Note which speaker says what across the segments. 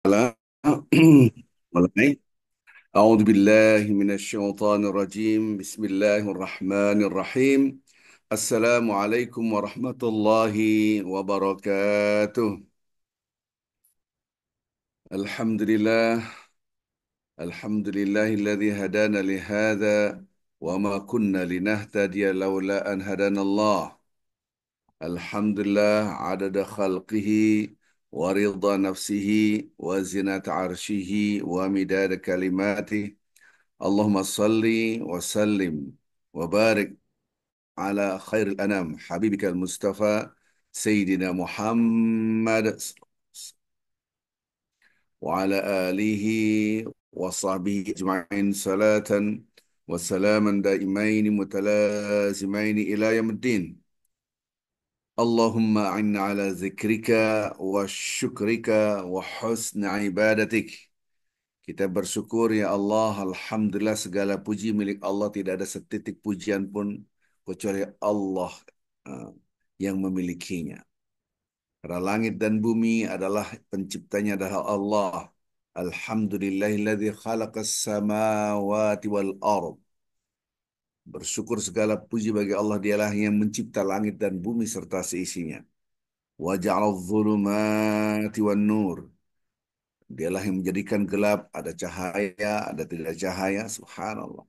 Speaker 1: Mulai. A'udzu billahi minasyaitonir rajim. Bismillahirrahmanirrahim. Assalamualaikum warahmatullahi wabarakatuh. Alhamdulillah, alhamdulillahilladzi hadana li hadza wa ma kunna linahtadiya laula an hadanallah. Alhamdulillah adada khalqihi wa ridha nafsihi wa zinata arshihi wa midada kalimatih. Allahumma salli wa sallim wa barik ala khairil anam habibikal Mustafa Sayyidina Muhammad wa ala alihi wa sahbihi ajma'in salatan wa salaman daimaini mutalazimaini ila yaumiddin. Allahumma a'inna ala zikrika wa syukrika wa husna ibadatik. Kita bersyukur ya Allah, Alhamdulillah segala puji milik Allah, tidak ada setitik pujian pun kecuali Allah uh, yang memilikinya. Karena langit dan bumi adalah penciptanya adalah Allah. Alhamdulillahilladzi khalaqas samawati wal ard. Bersyukur segala puji bagi Allah, dialah yang mencipta langit dan bumi serta seisinya. Wa ja'aladh dhulumati wan nur. Dialah yang menjadikan gelap, ada cahaya, ada tidak cahaya, subhanallah.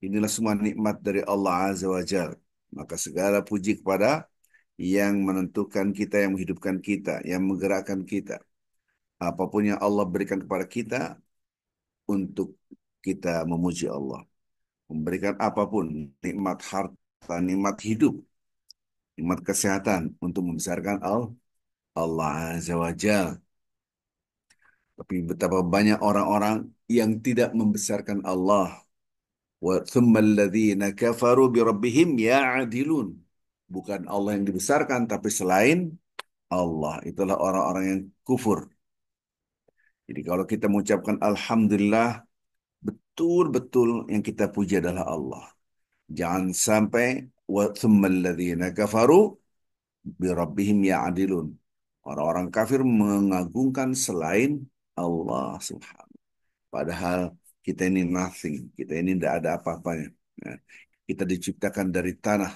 Speaker 1: Inilah semua nikmat dari Allah Azza wa Jal. Maka segala puji kepada yang menentukan kita, yang menghidupkan kita, yang menggerakkan kita. Apapun yang Allah berikan kepada kita untuk kita memuji Allah. Memberikan apapun, nikmat harta, nikmat hidup, nikmat kesehatan untuk membesarkan Allah Azza wa Jal. Tapi betapa banyak orang-orang yang tidak membesarkan Allah. Wa thummal ladzina kafaru bi rabbihim ya'dilun. Bukan Allah yang dibesarkan, tapi selain Allah. Itulah orang-orang yang kufur. Jadi kalau kita mengucapkan Alhamdulillah, betul-betul yang kita puji adalah Allah. Jangan sampai wa thummal ladzina kafaru bi rabbihim ya'dilun. Orang-orang kafir mengagungkan selain Allah subhanahu. Padahal kita ini nothing, kita ini tidak ada apa-apanya. Nah, kita diciptakan dari tanah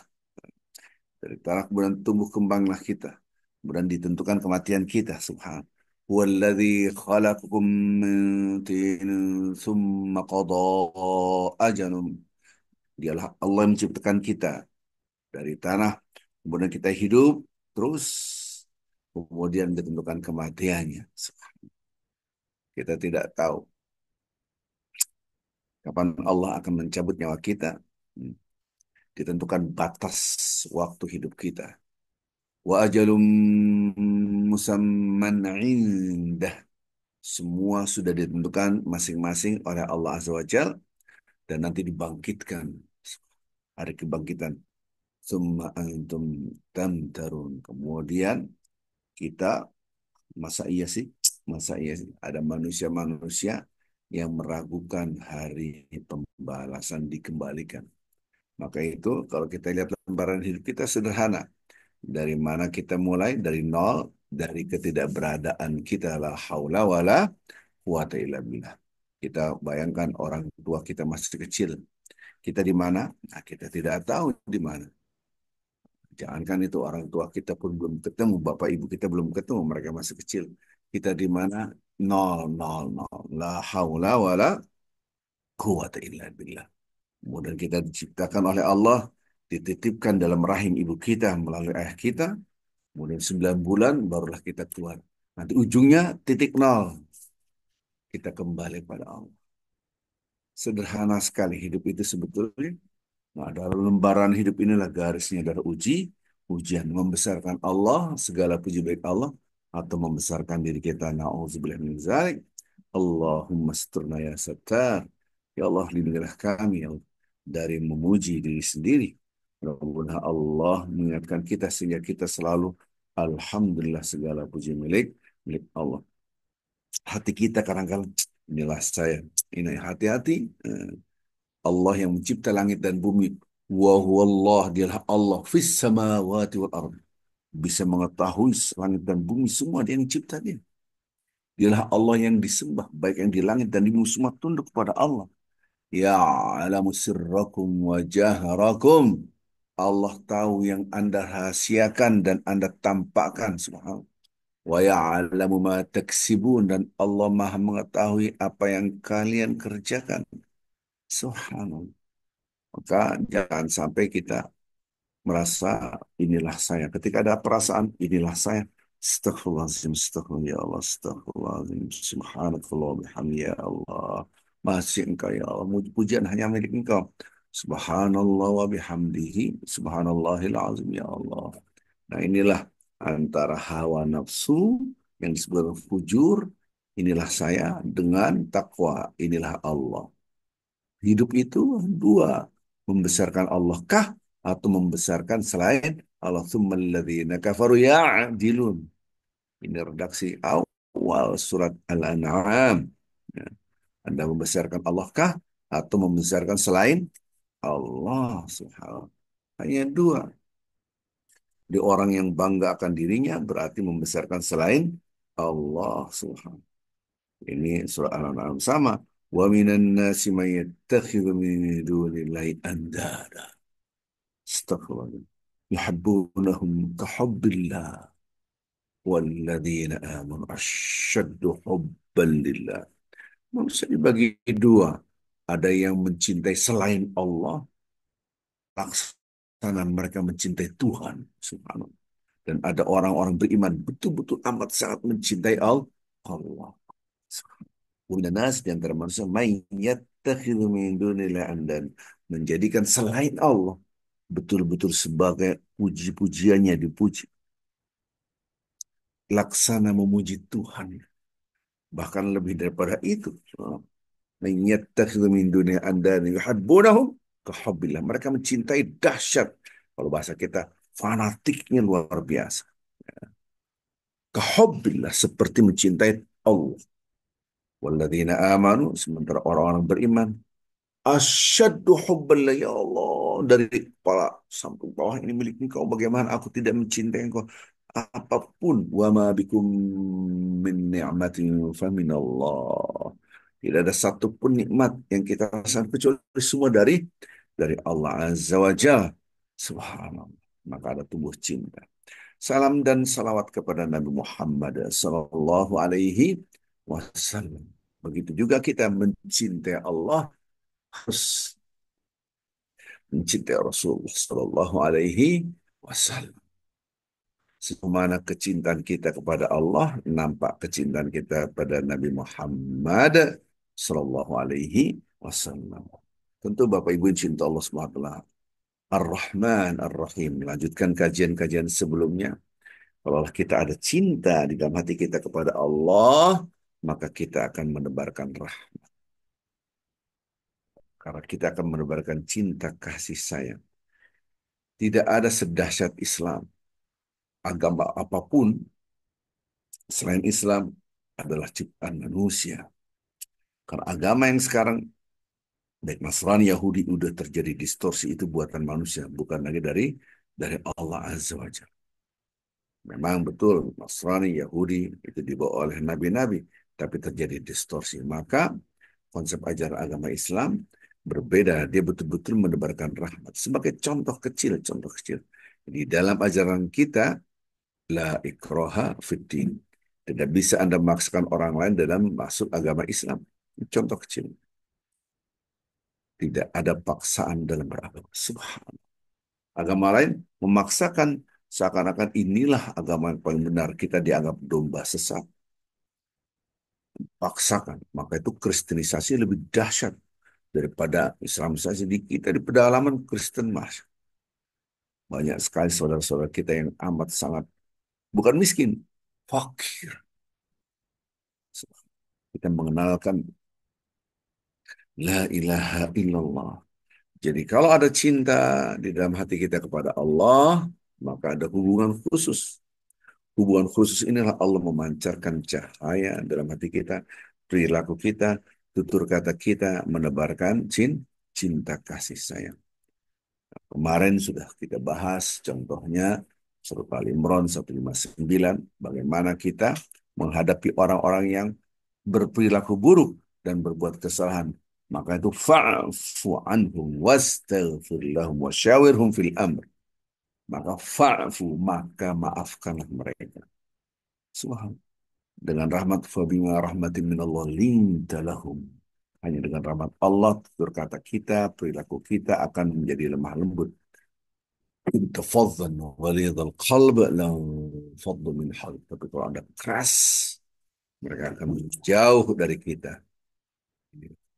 Speaker 1: kemudian tumbuh kembanglah kita, kemudian ditentukan kematian kita. Subhan. Huwallazi khalaqakum min tinin thumma qada ajalum. Dialah Allah yang menciptakan kita dari tanah, kemudian kita hidup, terus kemudian ditentukan kematiannya. Kita tidak tahu kapan Allah akan mencabut nyawa kita. Hmm. Ditentukan batas waktu hidup kita. Wa ajalum musamman indah. Semua sudah ditentukan masing-masing oleh Allah Azza wa Jal dan nanti dibangkitkan hari kebangkitan. Summa antum tamtarun. Kemudian kita masa iya sih? Masa iya sih? Ada manusia-manusia yang meragukan hari pembalasan dikembalikan. Maka itu kalau kita lihat lembaran hidup kita sederhana. Dari mana kita mulai? Dari nol, dari ketidakberadaan kita. La haula wa la quwata illa billah. Kita bayangkan orang tua kita masih kecil. Kita di mana? Nah, kita tidak tahu di mana. Jangankan itu orang tua kita pun belum ketemu, bapak ibu kita belum ketemu, mereka masih kecil. Kita di mana? Nol, nol, nol. La haula wa la quwata illa billah. Kemudian kita diciptakan oleh Allah, dititipkan dalam rahim ibu kita melalui ayah kita, kemudian 9 bulan barulah kita keluar. Nanti ujungnya titik nol. Kita kembali pada Allah. Sederhana sekali hidup itu sebetulnya. Nah, dalam lembaran hidup inilah garisnya dari ujian. Membesarkan Allah, segala puji baik Allah, atau membesarkan diri kita. Na'udzubillah min dzalik. Allahumma sturna ya sattar. Ya Allah, lindungilah kami ya Allah, dari memuji diri sendiri. Mudah-mudahan Allah mengingatkan kita sehingga kita selalu Alhamdulillah segala puji milik Allah. Hati kita kadang-kadang inilah saya. Ini hati-hati. Allah yang mencipta langit dan bumi. Wa huwallah, dialah Allah fis samawati wal ard. Bisa mengetahui langit dan bumi semua dia yang cipta dia. Dialah Allah yang disembah, baik yang di langit dan di bumi semua tunduk kepada Allah. Ya'lamu sirrakum wa jaharakum. Allah tahu yang Anda rahasiakan dan Anda tampakkan. Subhanallah. Wa ya'lamu ma taksibun, dan Allah Maha mengetahui apa yang kalian kerjakan. Subhanallah. Maka jangan sampai kita merasa inilah saya. Ketika ada perasaan inilah saya. Astaghfirullahaladzim, astaghfirullah ya Allah, astaghfirullahaladzim, subhanallah, bihamdi ya Allah. Masih engkau ya Allah, pujian hanya milik engkau. Subhanallah wa bihamdihi, subhanallahil azim ya Allah. Nah inilah antara hawa nafsu yang disebut fujur, inilah saya, dengan takwa, inilah Allah. Hidup itu dua, membesarkan Allah kah atau membesarkan selain Allah. Tsummal ladzina kafaru ya'dilun. Ini redaksi awal surat Al-An'am. Ya. Anda membesarkan Allah kah atau membesarkan selain Allah Subhanahu. Hanya dua. Di orang yang bangga akan dirinya berarti membesarkan selain Allah Subhanahu. Ini surah Al-An'am sama. Wa minan nasi may yattakhidhu min dunillahi andada. Astaghfirullah. Yuhibbunahum kahubbillah. Walladzina amanu asyaddu hubban lillah. Manusia dibagi dua. Ada yang mencintai selain Allah, laksana mereka mencintai Tuhan. Subhanallah. Dan ada orang-orang beriman betul-betul amat sangat mencintai Allah. Nas di antara manusia mayyattakhidhu min dunillah andan, menjadikan selain Allah betul-betul sebagai puji-pujiannya dipuji, laksana memuji Tuhan, bahkan lebih daripada itu. Mayyattakhidhu min dunillah andan yuhibbunahum kahubbillah, mereka mencintai dahsyat, kalau bahasa kita fanatiknya luar biasa, kahubbillah seperti mencintai Allah. Walladzina amanu, sementara orang-orang beriman asyaddu hubballah ya Allah, dari kepala sampai bawah ini milik engkau, bagaimana aku tidak mencintai engkau. Apapun wa ma bikum min ni'matin fa min Allah, tidak ada satupun nikmat yang kita rasakan kecuali semua dari Allah Azza wa Jalla. Subhanallah. Maka ada tumbuh cinta. Salam dan salawat kepada Nabi Muhammad sallallahu alaihi wasallam. Begitu juga kita mencintai Allah, harus mencintai Rasulullah Sallallahu Alaihi Wasallam. Semana kecintaan kita kepada Allah nampak kecintaan kita pada Nabi Muhammad Sallallahu Alaihi Wasallam. Tentu Bapak Ibu cinta Allah SWT. Ar-Rahman Ar-Rahim. Lanjutkan kajian-kajian sebelumnya. Kalau kita ada cinta di dalam hati kita kepada Allah, maka kita akan menebarkan rahmat. Karena kita akan menebarkan cinta kasih sayang. Tidak ada sedahsyat Islam. Agama apapun selain Islam adalah ciptaan manusia. Karena agama yang sekarang, baik Nasrani, Yahudi, udah terjadi distorsi, itu buatan manusia, bukan lagi dari Allah Azza wa Jalla. Memang betul Nasrani, Yahudi itu dibawa oleh nabi-nabi, tapi terjadi distorsi. Maka konsep ajaran agama Islam berbeda. Dia betul-betul menebarkan rahmat. Sebagai contoh kecil, contoh kecil. Di dalam ajaran kita, la ikroha fiddin. Tidak bisa Anda memaksakan orang lain dalam masuk agama Islam. Contoh kecil. Tidak ada paksaan dalam beragama. Subhanallah. Agama lain memaksakan seakan-akan inilah agama yang paling benar. Kita dianggap domba sesat. Paksakan. Maka itu kristenisasi lebih dahsyat daripada Islamisasi. Di kita di pedalaman Kristen, Mas. Banyak sekali saudara-saudara kita yang amat sangat, bukan miskin, fakir. Kita mengenalkan la ilaha illallah. Jadi kalau ada cinta di dalam hati kita kepada Allah, maka ada hubungan khusus. Hubungan khusus inilah Allah memancarkan cahaya dalam hati kita, perilaku kita, tutur kata kita, menebarkan cinta kasih sayang. Kemarin sudah kita bahas contohnya surat Al-Imran 159, bagaimana kita menghadapi orang-orang yang berperilaku buruk dan berbuat kesalahan. Maka itu fa'fu anhum wastaghfir lahum wasyawirhum fil amr. Maka fa'fu, maka maafkanlah mereka. Subhanallah. Dengan rahmat fabima rahmatin minallah linta lahum. Hanya dengan rahmat Allah, tutur kata kita, perilaku kita akan menjadi lemah lembut. Inta fadhan walidhal qalb lang fadlu min hal. Tapi kalau Anda keras, mereka akan menjauh dari kita.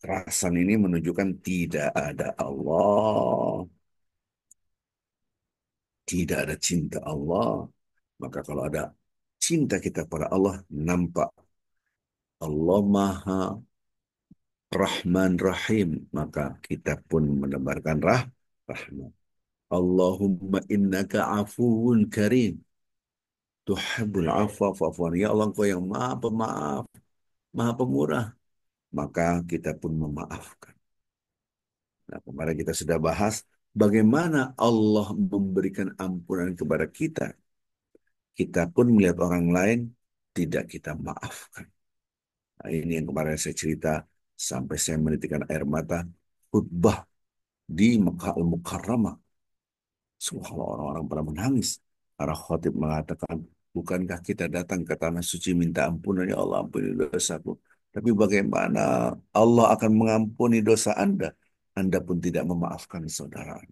Speaker 1: Kerasan ini menunjukkan tidak ada Allah, tidak ada cinta Allah. Maka kalau ada cinta kita pada Allah, nampak Allah Maha Rahman Rahim, maka kita pun menebarkan rahmat. Allahumma innaka afuwun karim. Tuhibbul afwa fa'fuan. Ya Allah, Engkau yang Maha Pemaaf, Maha Pemurah. Maka kita pun memaafkan. Nah, kemarin kita sudah bahas bagaimana Allah memberikan ampunan kepada kita. Kita pun melihat orang lain tidak kita maafkan. Nah, ini yang kemarin saya cerita sampai saya menitikkan air mata khutbah di Mekah Al-Mukarramah. Subhanallah, orang-orang pada menangis. Para khatib mengatakan, bukankah kita datang ke tanah suci minta ampunan, ya Allah ampuni dosaku. Tapi bagaimana Allah akan mengampuni dosa Anda? Anda pun tidak memaafkan saudara.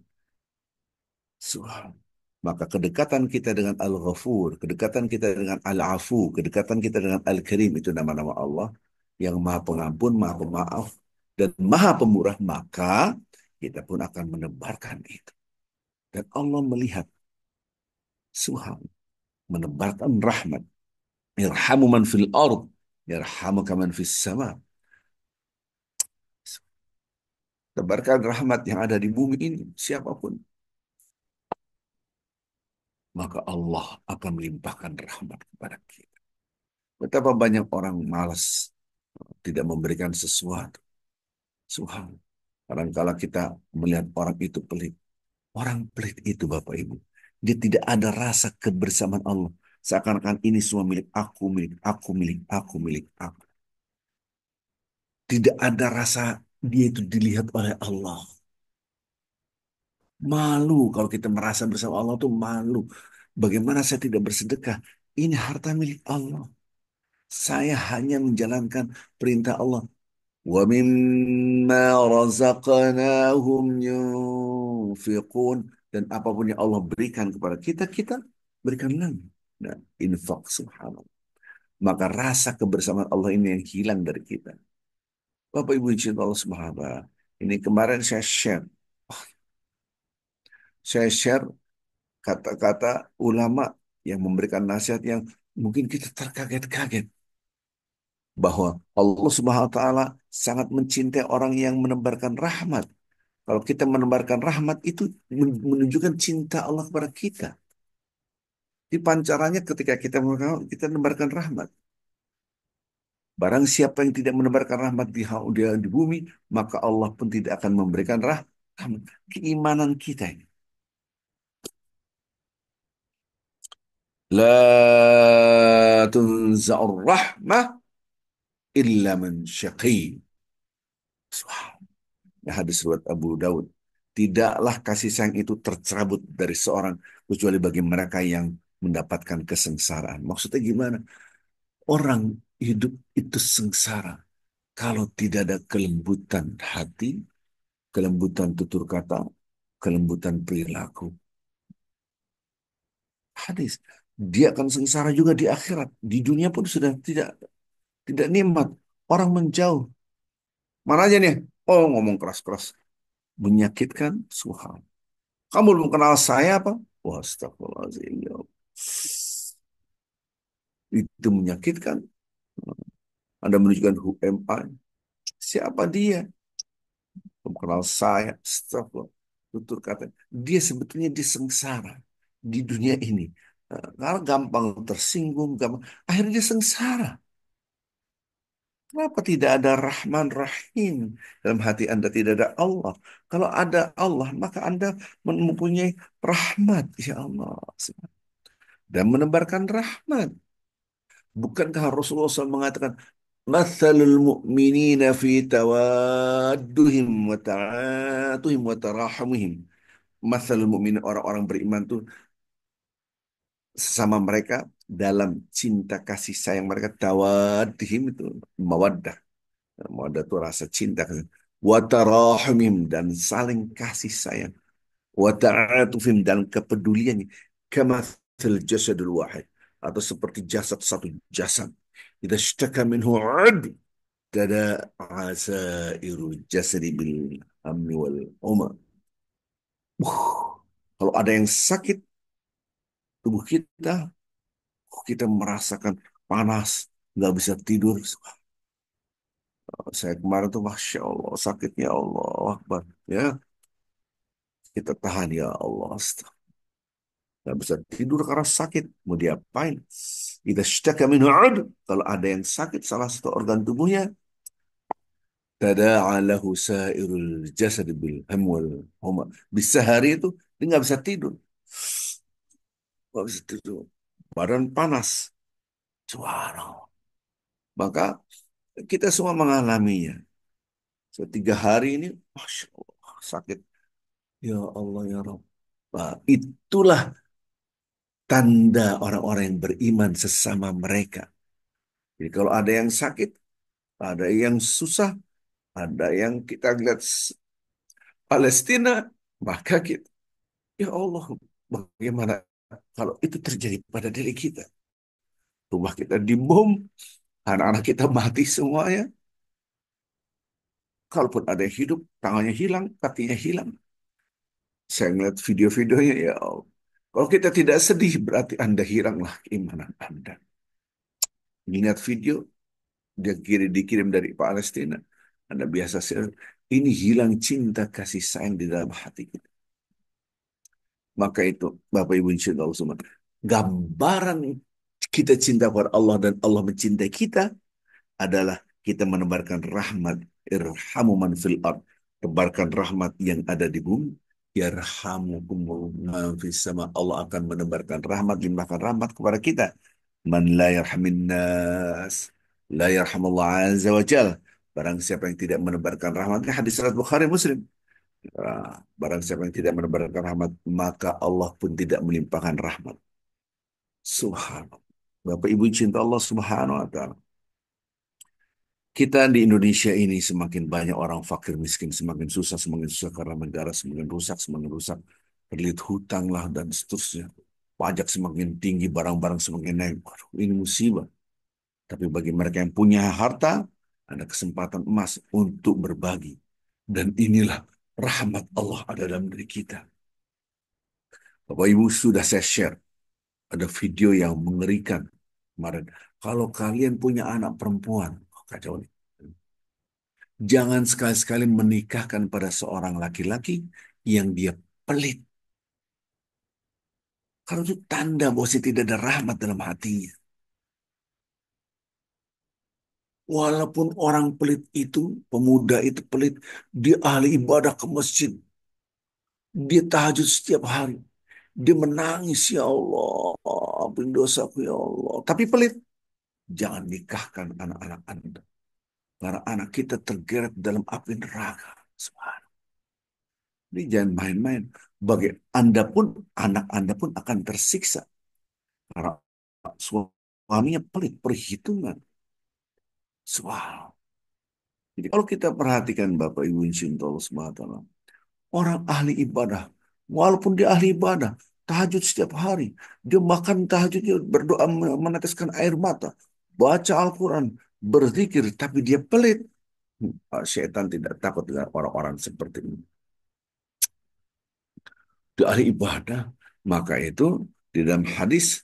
Speaker 1: Subhanallah. Maka kedekatan kita dengan Al-Ghafur, kedekatan kita dengan Al-Afu, kedekatan kita dengan Al-Karim, itu nama-nama Allah yang maha pengampun, maha pemaaf, dan maha pemurah, maka kita pun akan menebarkan itu. Dan Allah melihat, Subhan, menebarkan rahmat. Irhamu man fil ard, yarhamuka man fis sama. Tebarkan rahmat yang ada di bumi ini, siapapun. Maka Allah akan melimpahkan rahmat kepada kita. Betapa banyak orang malas tidak memberikan sesuatu. Subhan. Kadang-kala kita melihat orang itu pelit. Orang pelit itu Bapak Ibu. Dia tidak ada rasa kebersamaan Allah. Seakan-akan ini semua milik aku, milik aku, milik aku, milik aku. Tidak ada rasa dia itu dilihat oleh Allah. Malu kalau kita merasa bersama Allah tuh malu. Bagaimana saya tidak bersedekah? Ini harta milik Allah. Saya hanya menjalankan perintah Allah. Wa mimma razaqnahum yunfiqun. Dan apapun yang Allah berikan kepada kita, kita berikan lagi. Nah, infak subhanallah. Maka rasa kebersamaan Allah ini yang hilang dari kita. Bapak Ibu cinta Allah subhanahu. Ini kemarin saya share kata-kata ulama yang memberikan nasihat yang mungkin kita terkaget-kaget bahwa Allah Subhanahu wa taala sangat mencintai orang yang menebarkan rahmat. Kalau kita menebarkan rahmat itu menunjukkan cinta Allah kepada kita. Di pancarannya ketika kita menebarkan rahmat. Barang siapa yang tidak menebarkan rahmat di bumi, maka Allah pun tidak akan memberikan rahmat. Keimanan kita ini. La tunza'ur rahmah illa man syaqi. Hadis riwayat Abu Daud. Tidaklah kasih sayang itu tercerabut dari seorang kecuali bagi mereka yang mendapatkan kesengsaraan. Maksudnya gimana? Orang hidup itu sengsara kalau tidak ada kelembutan hati, kelembutan tutur kata, kelembutan perilaku. Hadis. Dia akan sengsara juga di akhirat. Di dunia pun sudah tidak nikmat. Orang menjauh. Mana aja nih? Oh, ngomong keras-keras. Menyakitkan. Subhan. Kamu belum kenal saya apa? Wah, astagfirullahaladzim. Ya Allah. Itu menyakitkan. Anda menunjukkan who am I? Siapa dia? Belum kenal saya. Astagfirullah. Tutur kata. Dia sebetulnya disengsara di dunia ini. Karena gampang tersinggung. Gampang. Akhirnya dia sengsara. Kenapa tidak ada Rahman Rahim dalam hati Anda tidak ada Allah? Kalau ada Allah, maka Anda mempunyai rahmat, ya Allah, dan menebarkan rahmat. Bukankah Rasulullah SAW mengatakan, Mathalul mu'minina fi tawadduhim wa ta'atuhim wa tarahamihim. Mathalul mu'minin, orang-orang beriman tuh sesama mereka dalam cinta kasih sayang mereka. Tawaddihim itu mawaddah. Mawaddah itu rasa cinta. Wa tarahumihim, dan saling kasih sayang. Wa ta'atufim, dan kepeduliannya. Kama fil jasadul wahid, atau seperti jasad satu jasad. Idza ishtaka minhu 'ad tada asairu jasadi bil amni wal umma. Kalau ada yang sakit tubuh kita, kita merasakan panas, nggak bisa tidur. Saya kemarin tuh, masya Allah, sakitnya Allah Akbar. Ya, kita tahan ya Allah. Nggak bisa tidur karena sakit. Mau diapain? Kita sytaka minhu ud. Kalau ada yang sakit salah satu organ tubuhnya, tada'a lahu sairul jasad bil ham wal huma. Bisa hari itu dia nggak bisa tidur. Nggak bisa tidur. Badan panas. Subhanallah. Maka kita semua mengalaminya. Setiga hari ini, Masya Allah, sakit. Ya Allah, ya Rabb. Nah, itulah tanda orang-orang yang beriman sesama mereka. Jadi kalau ada yang sakit, ada yang susah, ada yang kita lihat Palestina, maka kita, ya Allah, bagaimana kalau itu terjadi pada diri kita? Rumah kita dibom, anak-anak kita mati semuanya. Kalaupun ada yang hidup, tangannya hilang, kakinya hilang. Saya ngeliat video-videonya, ya Allah. Kalau kita tidak sedih, berarti Anda hilanglah keimanan Anda. Ingat video, dikirim dari Palestina. Anda biasa share, ini hilang cinta kasih sayang di dalam hati kita. Maka itu, Bapak Ibu insya Allah semua, gambaran kita cinta kepada Allah dan Allah mencintai kita adalah kita menebarkan rahmat. Irhamu man fil ard. Tebarkan rahmat yang ada di bumi. Yarhamukum man fis sama. Allah akan menebarkan rahmat, limpahkan rahmat kepada kita. Man la yarhamin nas, la yarhamullah azza wa jal. Barang siapa yang tidak menebarkan rahmatnya, hadis riwayat Bukhari Muslim. Barang siapa yang tidak menebarkan rahmat, maka Allah pun tidak melimpahkan rahmat. Subhanallah. Bapak Ibu cinta Allah Subhanahu wa taala. Kita di Indonesia ini semakin banyak orang fakir miskin, semakin susah karena negara semakin rusak. Terlilit hutang lah dan seterusnya. Pajak semakin tinggi, barang-barang semakin naik. Waduh, ini musibah. Tapi bagi mereka yang punya harta, ada kesempatan emas untuk berbagi. Dan inilah rahmat Allah ada dalam diri kita. Bapak Ibu sudah saya share. Ada video yang mengerikan kemarin. Kalau kalian punya anak perempuan, oh, kacau nih. Jangan sekali-sekali menikahkan pada seorang laki-laki yang dia pelit. Kalau itu tanda bahwa dia tidak ada rahmat dalam hatinya. Walaupun orang pelit itu, pemuda itu pelit, dia ahli ibadah ke masjid. Dia tahajud setiap hari. Dia menangis, ya Allah, ampun dosaku ya Allah. Tapi pelit. Jangan nikahkan anak-anak Anda. Karena anak kita tergeret dalam api neraka. Subhanallah. Ini jangan main-main. Bagi Anda pun, anak Anda pun akan tersiksa. Karena suaminya pelit, perhitungan. Subhanallah. Jadi kalau kita perhatikan Bapak Ibu insya Allah SWT, orang ahli ibadah, walaupun dia ahli ibadah, tahajud setiap hari, dia makan tahajudnya berdoa meneteskan air mata, baca Al-Quran, berzikir, tapi dia pelit. Syaitan tidak takut dengan orang-orang seperti ini. Dia ahli ibadah, maka itu di dalam hadis,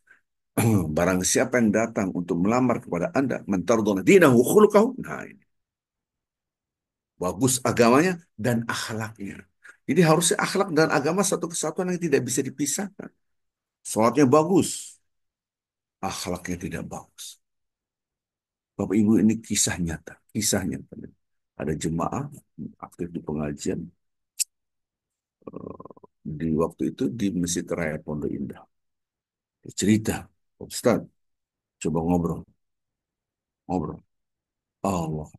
Speaker 1: barang siapa yang datang untuk melamar kepada Anda, mentardona dinahu khuluqahu. Nah, ini bagus agamanya dan akhlaknya. Jadi harusnya akhlak dan agama satu kesatuan yang tidak bisa dipisahkan. Sholatnya bagus, akhlaknya tidak bagus. Bapak Ibu ini kisah nyata, kisah nyata. Ada jemaah aktif di pengajian di waktu itu di Masjid Raya Pondok Indah. Cerita, Ustaz, coba ngobrol. ngobrol. Allah,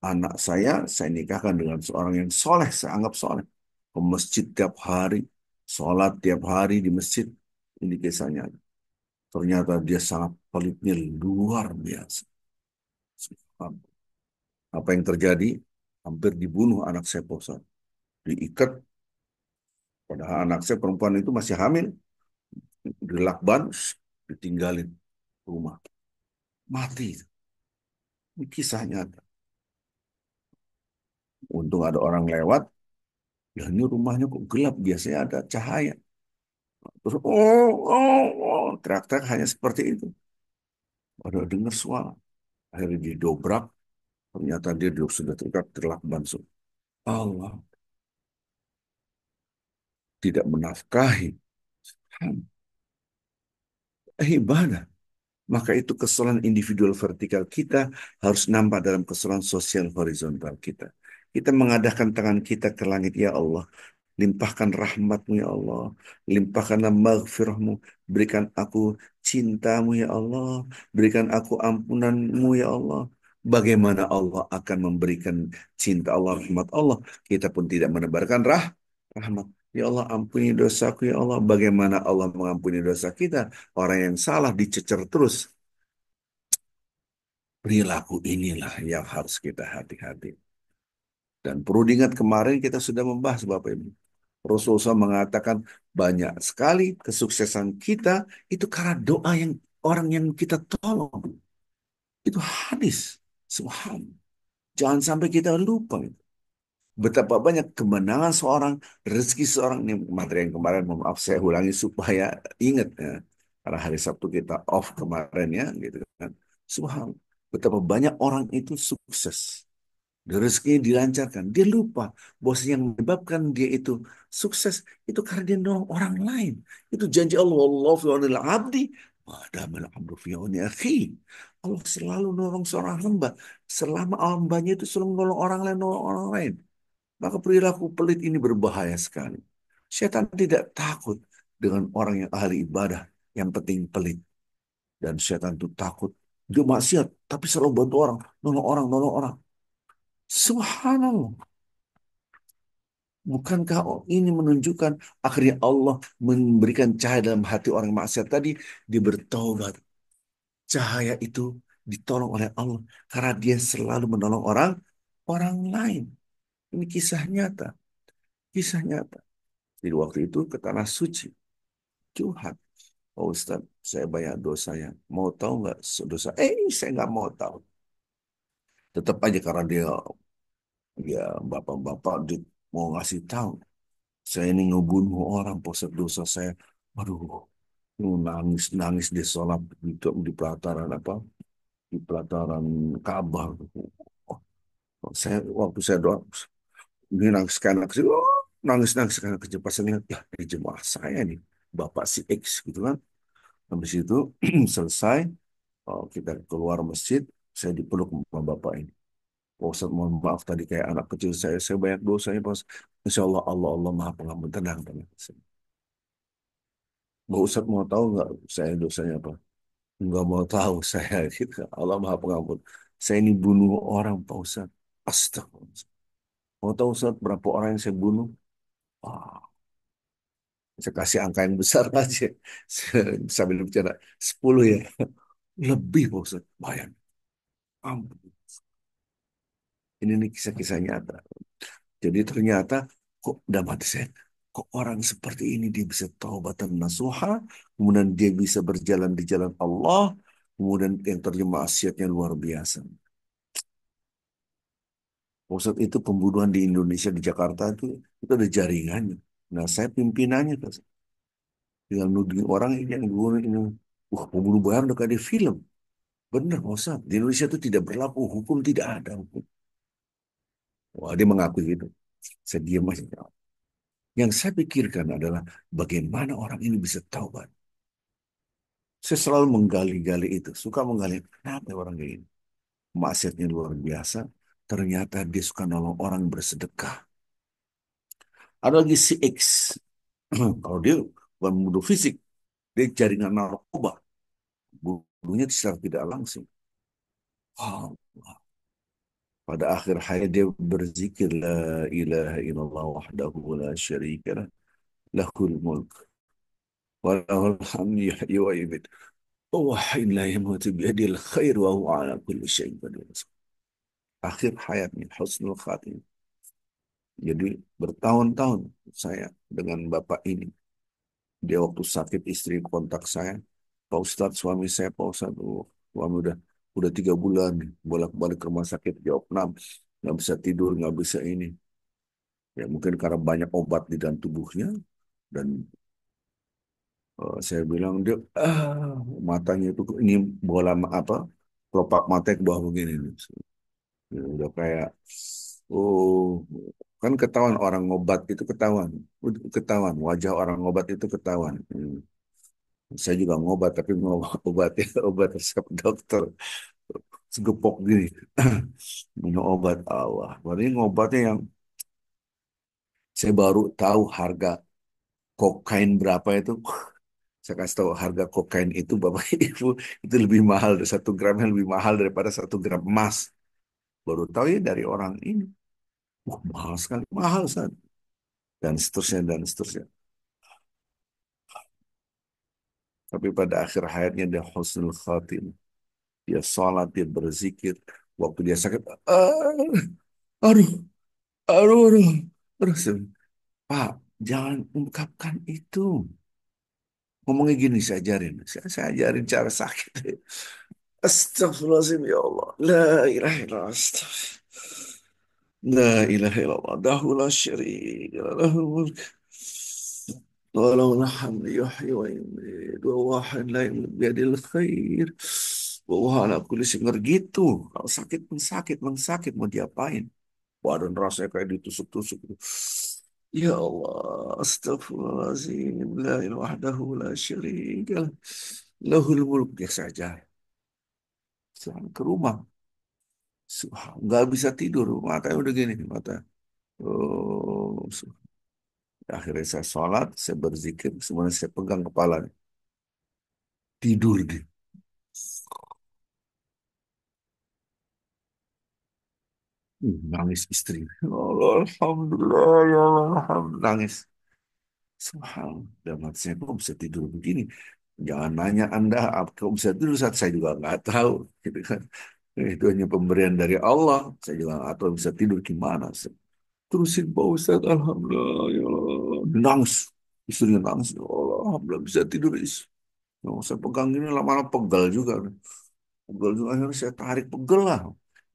Speaker 1: anak saya nikahkan dengan seorang yang soleh, saya anggap soleh. Ke masjid tiap hari, sholat tiap hari di masjid. Ini kisahnya. Ternyata dia sangat pelitnya luar biasa. Apa yang terjadi? Hampir dibunuh anak saya, Pak Ustaz. Diikat, padahal anak saya perempuan itu masih hamil. Dilakban, ditinggalin rumah. Mati. Ini kisah nyata. Untung ada orang lewat, ya ini rumahnya kok gelap, biasanya ada cahaya. Terus, teriak-teriak hanya seperti itu. Ada dengar suara. Akhirnya didobrak, ternyata dia sudah terikat, terlakban. Allah tidak menafkahi ibadah. Maka itu kesalahan individual vertikal kita harus nampak dalam kesalahan sosial horizontal kita. Kita mengadakan tangan kita ke langit, ya Allah. Limpahkan rahmatmu ya Allah. Limpahkanlah maghfirahmu. Berikan aku cintamu ya Allah. Berikan aku ampunanmu ya Allah. Bagaimana Allah akan memberikan cinta Allah, rahmat Allah. Kita pun tidak menebarkan rahmat. Ya Allah ampuni dosaku ya Allah. Bagaimana Allah mengampuni dosa kita? Orang yang salah dicecer terus. Perilaku inilah yang harus kita hati-hati. Dan perlu diingat kemarin kita sudah membahas Bapak Ibu. Rasulullah mengatakan banyak sekali kesuksesan kita itu karena doa yang orang yang kita tolong. Itu hadis. Subhanallah. Jangan sampai kita lupa. Betapa banyak kemenangan seorang, rezeki seorang. Ini materi yang kemarin, maaf saya ulangi supaya ingat ya. Karena hari Sabtu kita off kemarin ya. Gitu kan. Subhanallah. Betapa banyak orang itu sukses. Rezekinya dilancarkan. Dia lupa bahwa yang menyebabkan dia itu sukses itu karena dia nolong orang lain. Itu janji Allah. Allah fi aunil abdi. Madamal abdu fi auni akhi. Allah selalu nolong seorang hamba. Selama hambanya itu selalu nolong orang lain, nolong orang lain. Maka perilaku pelit ini berbahaya sekali. Setan tidak takut dengan orang yang ahli ibadah. Yang penting pelit. Dan setan itu takut. Dia maksiat, tapi selalu bantu orang. Nolong orang, nolong orang. Subhanallah. Bukankah ini menunjukkan akhirnya Allah memberikan cahaya dalam hati orang maksiat tadi, dia bertaubat. Cahaya itu ditolong oleh Allah karena dia selalu menolong orang orang lain. Ini kisah nyata, kisah nyata. Jadi waktu itu ke tanah suci, curhat. Oh Ustaz, saya banyak dosanya. Mau tahu nggak dosa? Saya nggak mau tahu. Tetap aja karena dia ya bapak-bapak mau ngasih tahu. Saya ini ngebunuh orang, posat dosa saya. Aduh, nangis-nangis di sholat di pelataran apa? Di pelataran Ka'bah. Waktu saya doa, ini nangis karena kecil, nangis-nangis karena kecil. Pas saya lihat, ya ini jemaah saya nih, Bapak si X gitu kan. Habis itu selesai, kita keluar masjid, saya dipeluk sama Bapak ini. Pak Ustadz, mohon maaf tadi kayak anak kecil saya banyak dosanya, Pak Ustadz. Insya Allah, Allah Maha Pengampun. Tenang, tenang. Pak Ustadz mau tahu nggak saya dosanya apa? Nggak mau tahu saya gitu. Allah Maha Pengampun. Saya ini bunuh orang, Pak Ustadz. Astagfirullah. Mau tahu Ustadz berapa orang yang saya bunuh? Wah, saya kasih angka yang besar aja. Sambil bicara 10 ya. Lebih, Pak Ustadz. Bayang. Ampun. Ini nih kisah-kisah nyata. Jadi ternyata kok dapat saya. Kok orang seperti ini dia bisa taubatan nasuha, kemudian dia bisa berjalan di jalan Allah, kemudian yang terjadi maksiatnya luar biasa. Pusat itu pembunuhan di Indonesia di Jakarta itu ada jaringannya. Nah saya pimpinannya tuh. Tinggal nuding orang ini yang bunuh ini. Wah pembunuh bayar udah kayak di film. Bener Pak Ustadz. Di Indonesia itu tidak berlaku hukum, tidak ada hukum. Wah dia mengakui itu. Saya diam aja. Yang saya pikirkan adalah bagaimana orang ini bisa taubat. Saya selalu menggali-gali itu. Suka menggali. Kenapa orang kayak ini? Maksiatnya luar biasa. Ternyata dia suka nolong orang bersedekah. Ada lagi si X. Kalau dia bukan membunuh fisik, dia jaringan narkoba. Bunuhnya secara tidak langsung. Ah, pada akhir hayat dia berzikir la ilaha illallah wahdahu la syarika lah lahul mulk wa lahul hamdu yuhyi wa yumiit wa hayyun la yamutu biyadil khair wa huwa ala kulli syai'in qadir. Akhir hayatnya husnul khatimah. Jadi bertahun-tahun saya dengan bapak ini. Dia waktu sakit istri kontak saya, Pak Ustadz suami saya, Pak Ustadz, suami udah 3 bulan bolak-balik ke rumah sakit, jawab enam, nggak bisa tidur, nggak bisa ini. Ya mungkin karena banyak obat di dalam tubuhnya dan saya bilang dia matanya itu ini bola apa kelopak mata ke bawah begini. Ya, udah kayak oh kan ketahuan orang ngobat itu ketahuan, udah ketahuan wajah orang ngobat itu ketahuan. Saya juga ngobat tapi ngobat obat ya obat resep dokter segepok gini minum obat Allah. Berarti ngobatnya yang saya baru tahu harga kokain berapa itu. Saya kasih tahu harga kokain itu Bapak Ibu itu lebih mahal, 1 gramnya lebih mahal daripada 1 gram emas. Baru tahu ya dari orang ini. Mahal sekali, mahal sekali. Dan seterusnya, dan seterusnya. Tapi pada akhir hayatnya dia husnul khatimah. Dia sholat, dia berzikir. Waktu dia sakit, aduh, aduh, aduh. Terus, Pak, jangan ungkapkan itu. Ngomongnya gini, saya ajarin. Saya ajarin cara sakit. Astagfirullahaladzim, ya Allah. La ilaha illallah. La ilaha illallah. Dahu la syarika lahu mulk. وله الحمد يحيي ويميت وهو حي لا يموت بيدil khair وهو على كل شيء gitu. Kalau sakit pun sakit, sakit mau diapain? Badan rasanya kayak ditusuk-tusuk. Ya Allah, astagfirullahaladzim, la ilaha wahdahu la syarika lah. Lahul mulk dia saja. Saya ke rumah, nggak bisa tidur, matanya udah gini, mata. Oh, akhirnya saya sholat, saya berzikir, semuanya saya pegang kepala, tidur dia. Nangis istri. Ya Allah, Alhamdulillah, ya Allah, Alhamdulillah. Nangis. Subhanallah. Dan hati saya, kok bisa tidur begini? Jangan nanya Anda, apa kok bisa tidur saat saya juga nggak tahu. Gitu kan. Itu hanya pemberian dari Allah. Saya juga nggak tahu bisa tidur gimana. Terusin Pak Ustaz, Alhamdulillah, ya Allah. Nangis. Istrinya nangis. Ya Allah, Alhamdulillah bisa tidur. Yang saya pegang ini lama-lama pegal juga. Pegel juga akhirnya saya tarik pegel lah.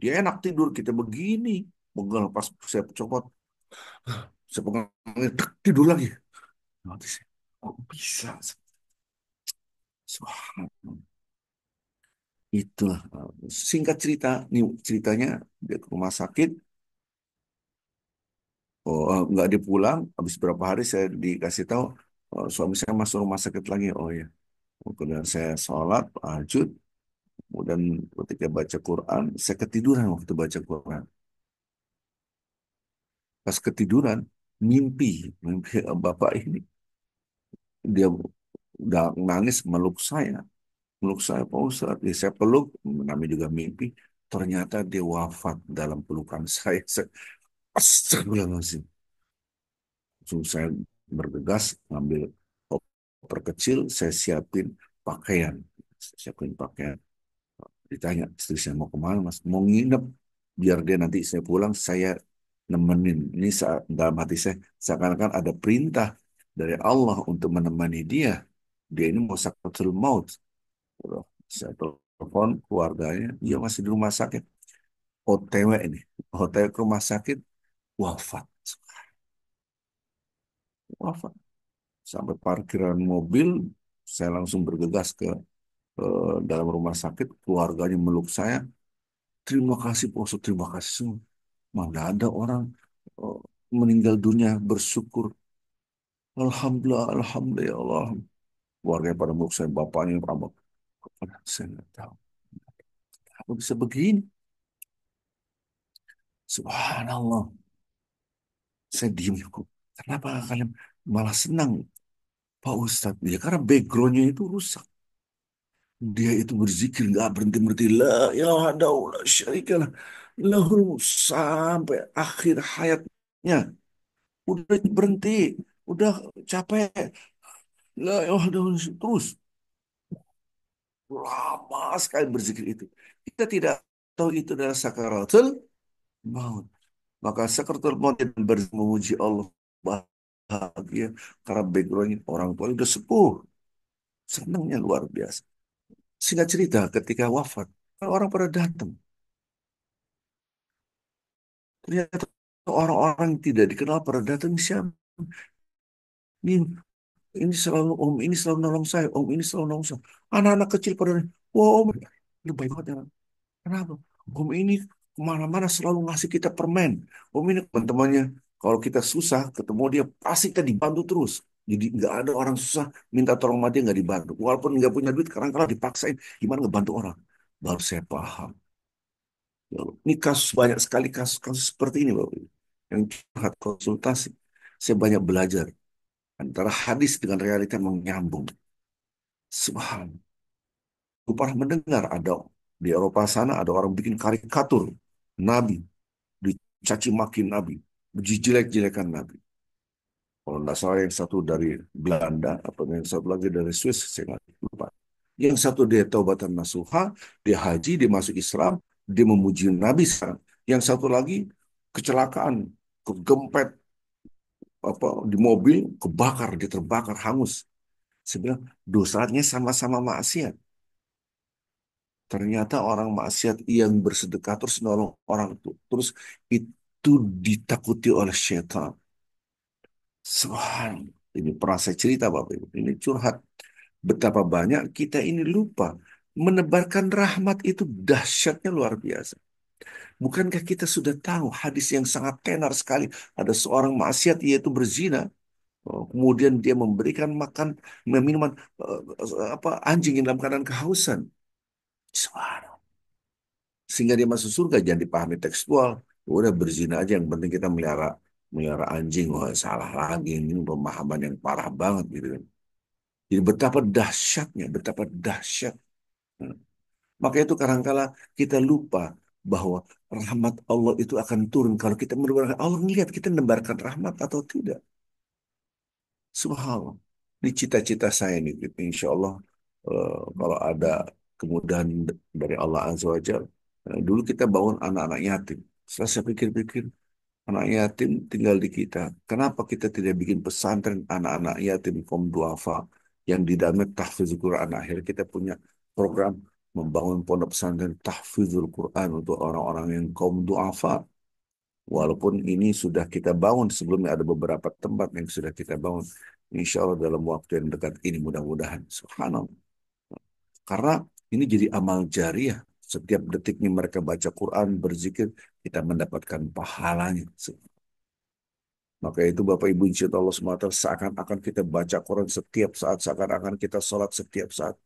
Speaker 1: Dia enak tidur kita begini. Pegel pas saya copot, saya pegang tidur lagi. Nanti saya, kok bisa? Subhanallah. Itulah singkat cerita. Nih ceritanya dia ke rumah sakit. Oh, nggak dipulang. Habis berapa hari saya dikasih tahu suami saya masuk rumah sakit lagi. Oh ya. Kemudian saya sholat, tahajud. Kemudian ketika baca Quran, saya ketiduran waktu baca Quran. Pas ketiduran, mimpi bapak ini. Dia udah nangis meluk saya Pak Ustadz. Ya, saya peluk, namanya juga mimpi. Ternyata dia wafat dalam pelukan saya. Astagfirullahaladzim. Langsung saya bergegas, ngambil koper kecil, saya siapin pakaian. Saya siapin pakaian. Ditanya, istri saya mau kemana mas? Mau nginep, biar dia nanti saya pulang, saya nemenin. Ini saat, dalam hati saya, seakan-akan ada perintah dari Allah untuk menemani dia. Dia ini mau sakratul maut. Saya telepon keluarganya, dia masih di rumah sakit. OTW ini, OTW ke rumah sakit, wafat. Wafat. Sampai parkiran mobil, saya langsung bergegas ke dalam rumah sakit, keluarganya meluk saya. Terima kasih, Pak Ustadz, terima kasih semua. Mana ada orang eh, meninggal dunia bersyukur. Alhamdulillah, Alhamdulillah, ya Allah. Keluarga pada meluk saya, bapaknya rambut. Saya nggak tahu. Apa bisa begini? Subhanallah. Saya diem. Kok. Kenapa kalian malah senang, Pak Ustadz? Ya karena backgroundnya itu rusak. Dia itu berzikir nggak berhenti berhenti, la ilaha illallah syarikalah lahul sampai akhir hayatnya. Udah berhenti, udah capek, la ilaha illallah terus lama sekali berzikir itu. Kita tidak tahu itu adalah sakaratul maut. Maka sakaratul maut itu memuji Allah, bahagia karena backgroundnya orang tua udah sepuh, senangnya luar biasa. Singkat cerita, ketika wafat, orang pada datang. Ternyata orang-orang yang tidak dikenal pada datang siapa? Ini, ini selalu om, ini selalu nolong saya, om ini selalu nolong saya. Anak-anak kecil pada, wah om, ini baik banget ya. Kenapa? Om ini kemana-mana selalu ngasih kita permen. Om ini teman-temannya, kalau kita susah ketemu dia, pasti kita dibantu terus. Jadi nggak ada orang susah minta tolong sama dia nggak dibantu. Walaupun nggak punya duit, kadang-kadang dipaksain. Gimana ngebantu orang? Baru saya paham. Ya, ini kasus banyak sekali kasus-kasus seperti ini, Bapak Ibu. Yang curhat konsultasi. Saya banyak belajar antara hadis dengan realita memang nyambung. Subhanallah. Aku pernah mendengar ada di Eropa sana ada orang bikin karikatur Nabi, dicaci maki Nabi, dijelek-jelekan Nabi. Kalau nggak salah yang satu dari Belanda atau yang satu lagi dari Swiss, saya nggak lupa. Yang satu dia taubatan nasuha, dia haji, dia masuk Islam, dia memuji Nabi sekarang. Yang satu lagi kecelakaan, kegempet apa di mobil, kebakar, dia terbakar, hangus. Saya bilang dosanya sama-sama maksiat. Ternyata orang maksiat yang bersedekah terus nolong orang itu, terus itu ditakuti oleh setan. Subhan, ini pernah saya cerita Bapak Ibu, ini curhat. Betapa banyak kita ini lupa menebarkan rahmat itu dahsyatnya luar biasa. Bukankah kita sudah tahu hadis yang sangat tenar sekali, ada seorang maksiat yaitu berzina. Kemudian dia memberikan makan minuman apa anjing yang dalam keadaan kehausan. Subhanallah. Sehingga dia masuk surga jangan dipahami tekstual. Udah berzina aja yang penting kita melihara melihara anjing. Wah, salah lagi ini pemahaman yang parah banget gitu kan. Jadi betapa dahsyatnya, betapa dahsyat. Hmm. Maka itu kadangkala kita lupa bahwa rahmat Allah itu akan turun kalau kita menebarkan. Allah melihat kita menebarkan rahmat atau tidak. Subhanallah. Ini cita-cita saya nih, gitu. Insya Allah kalau ada kemudahan dari Allah Azza wa Jalla. Dulu kita bangun anak-anak yatim. Setelah saya pikir-pikir, anak yatim tinggal di kita. Kenapa kita tidak bikin pesantren anak-anak yatim kaum duafa yang di dalamnya tahfizul Quran? Akhirnya kita punya program membangun pondok pesantren tahfizul Quran untuk orang-orang yang kaum duafa. Walaupun ini sudah kita bangun sebelumnya ada beberapa tempat yang sudah kita bangun. Insya Allah dalam waktu yang dekat ini mudah-mudahan. Subhanallah. Karena ini jadi amal jariah. Setiap detiknya mereka baca Quran, berzikir, kita mendapatkan pahalanya. Maka itu Bapak Ibu insya Allah SWT seakan-akan kita baca Quran setiap saat, seakan-akan kita sholat setiap saat.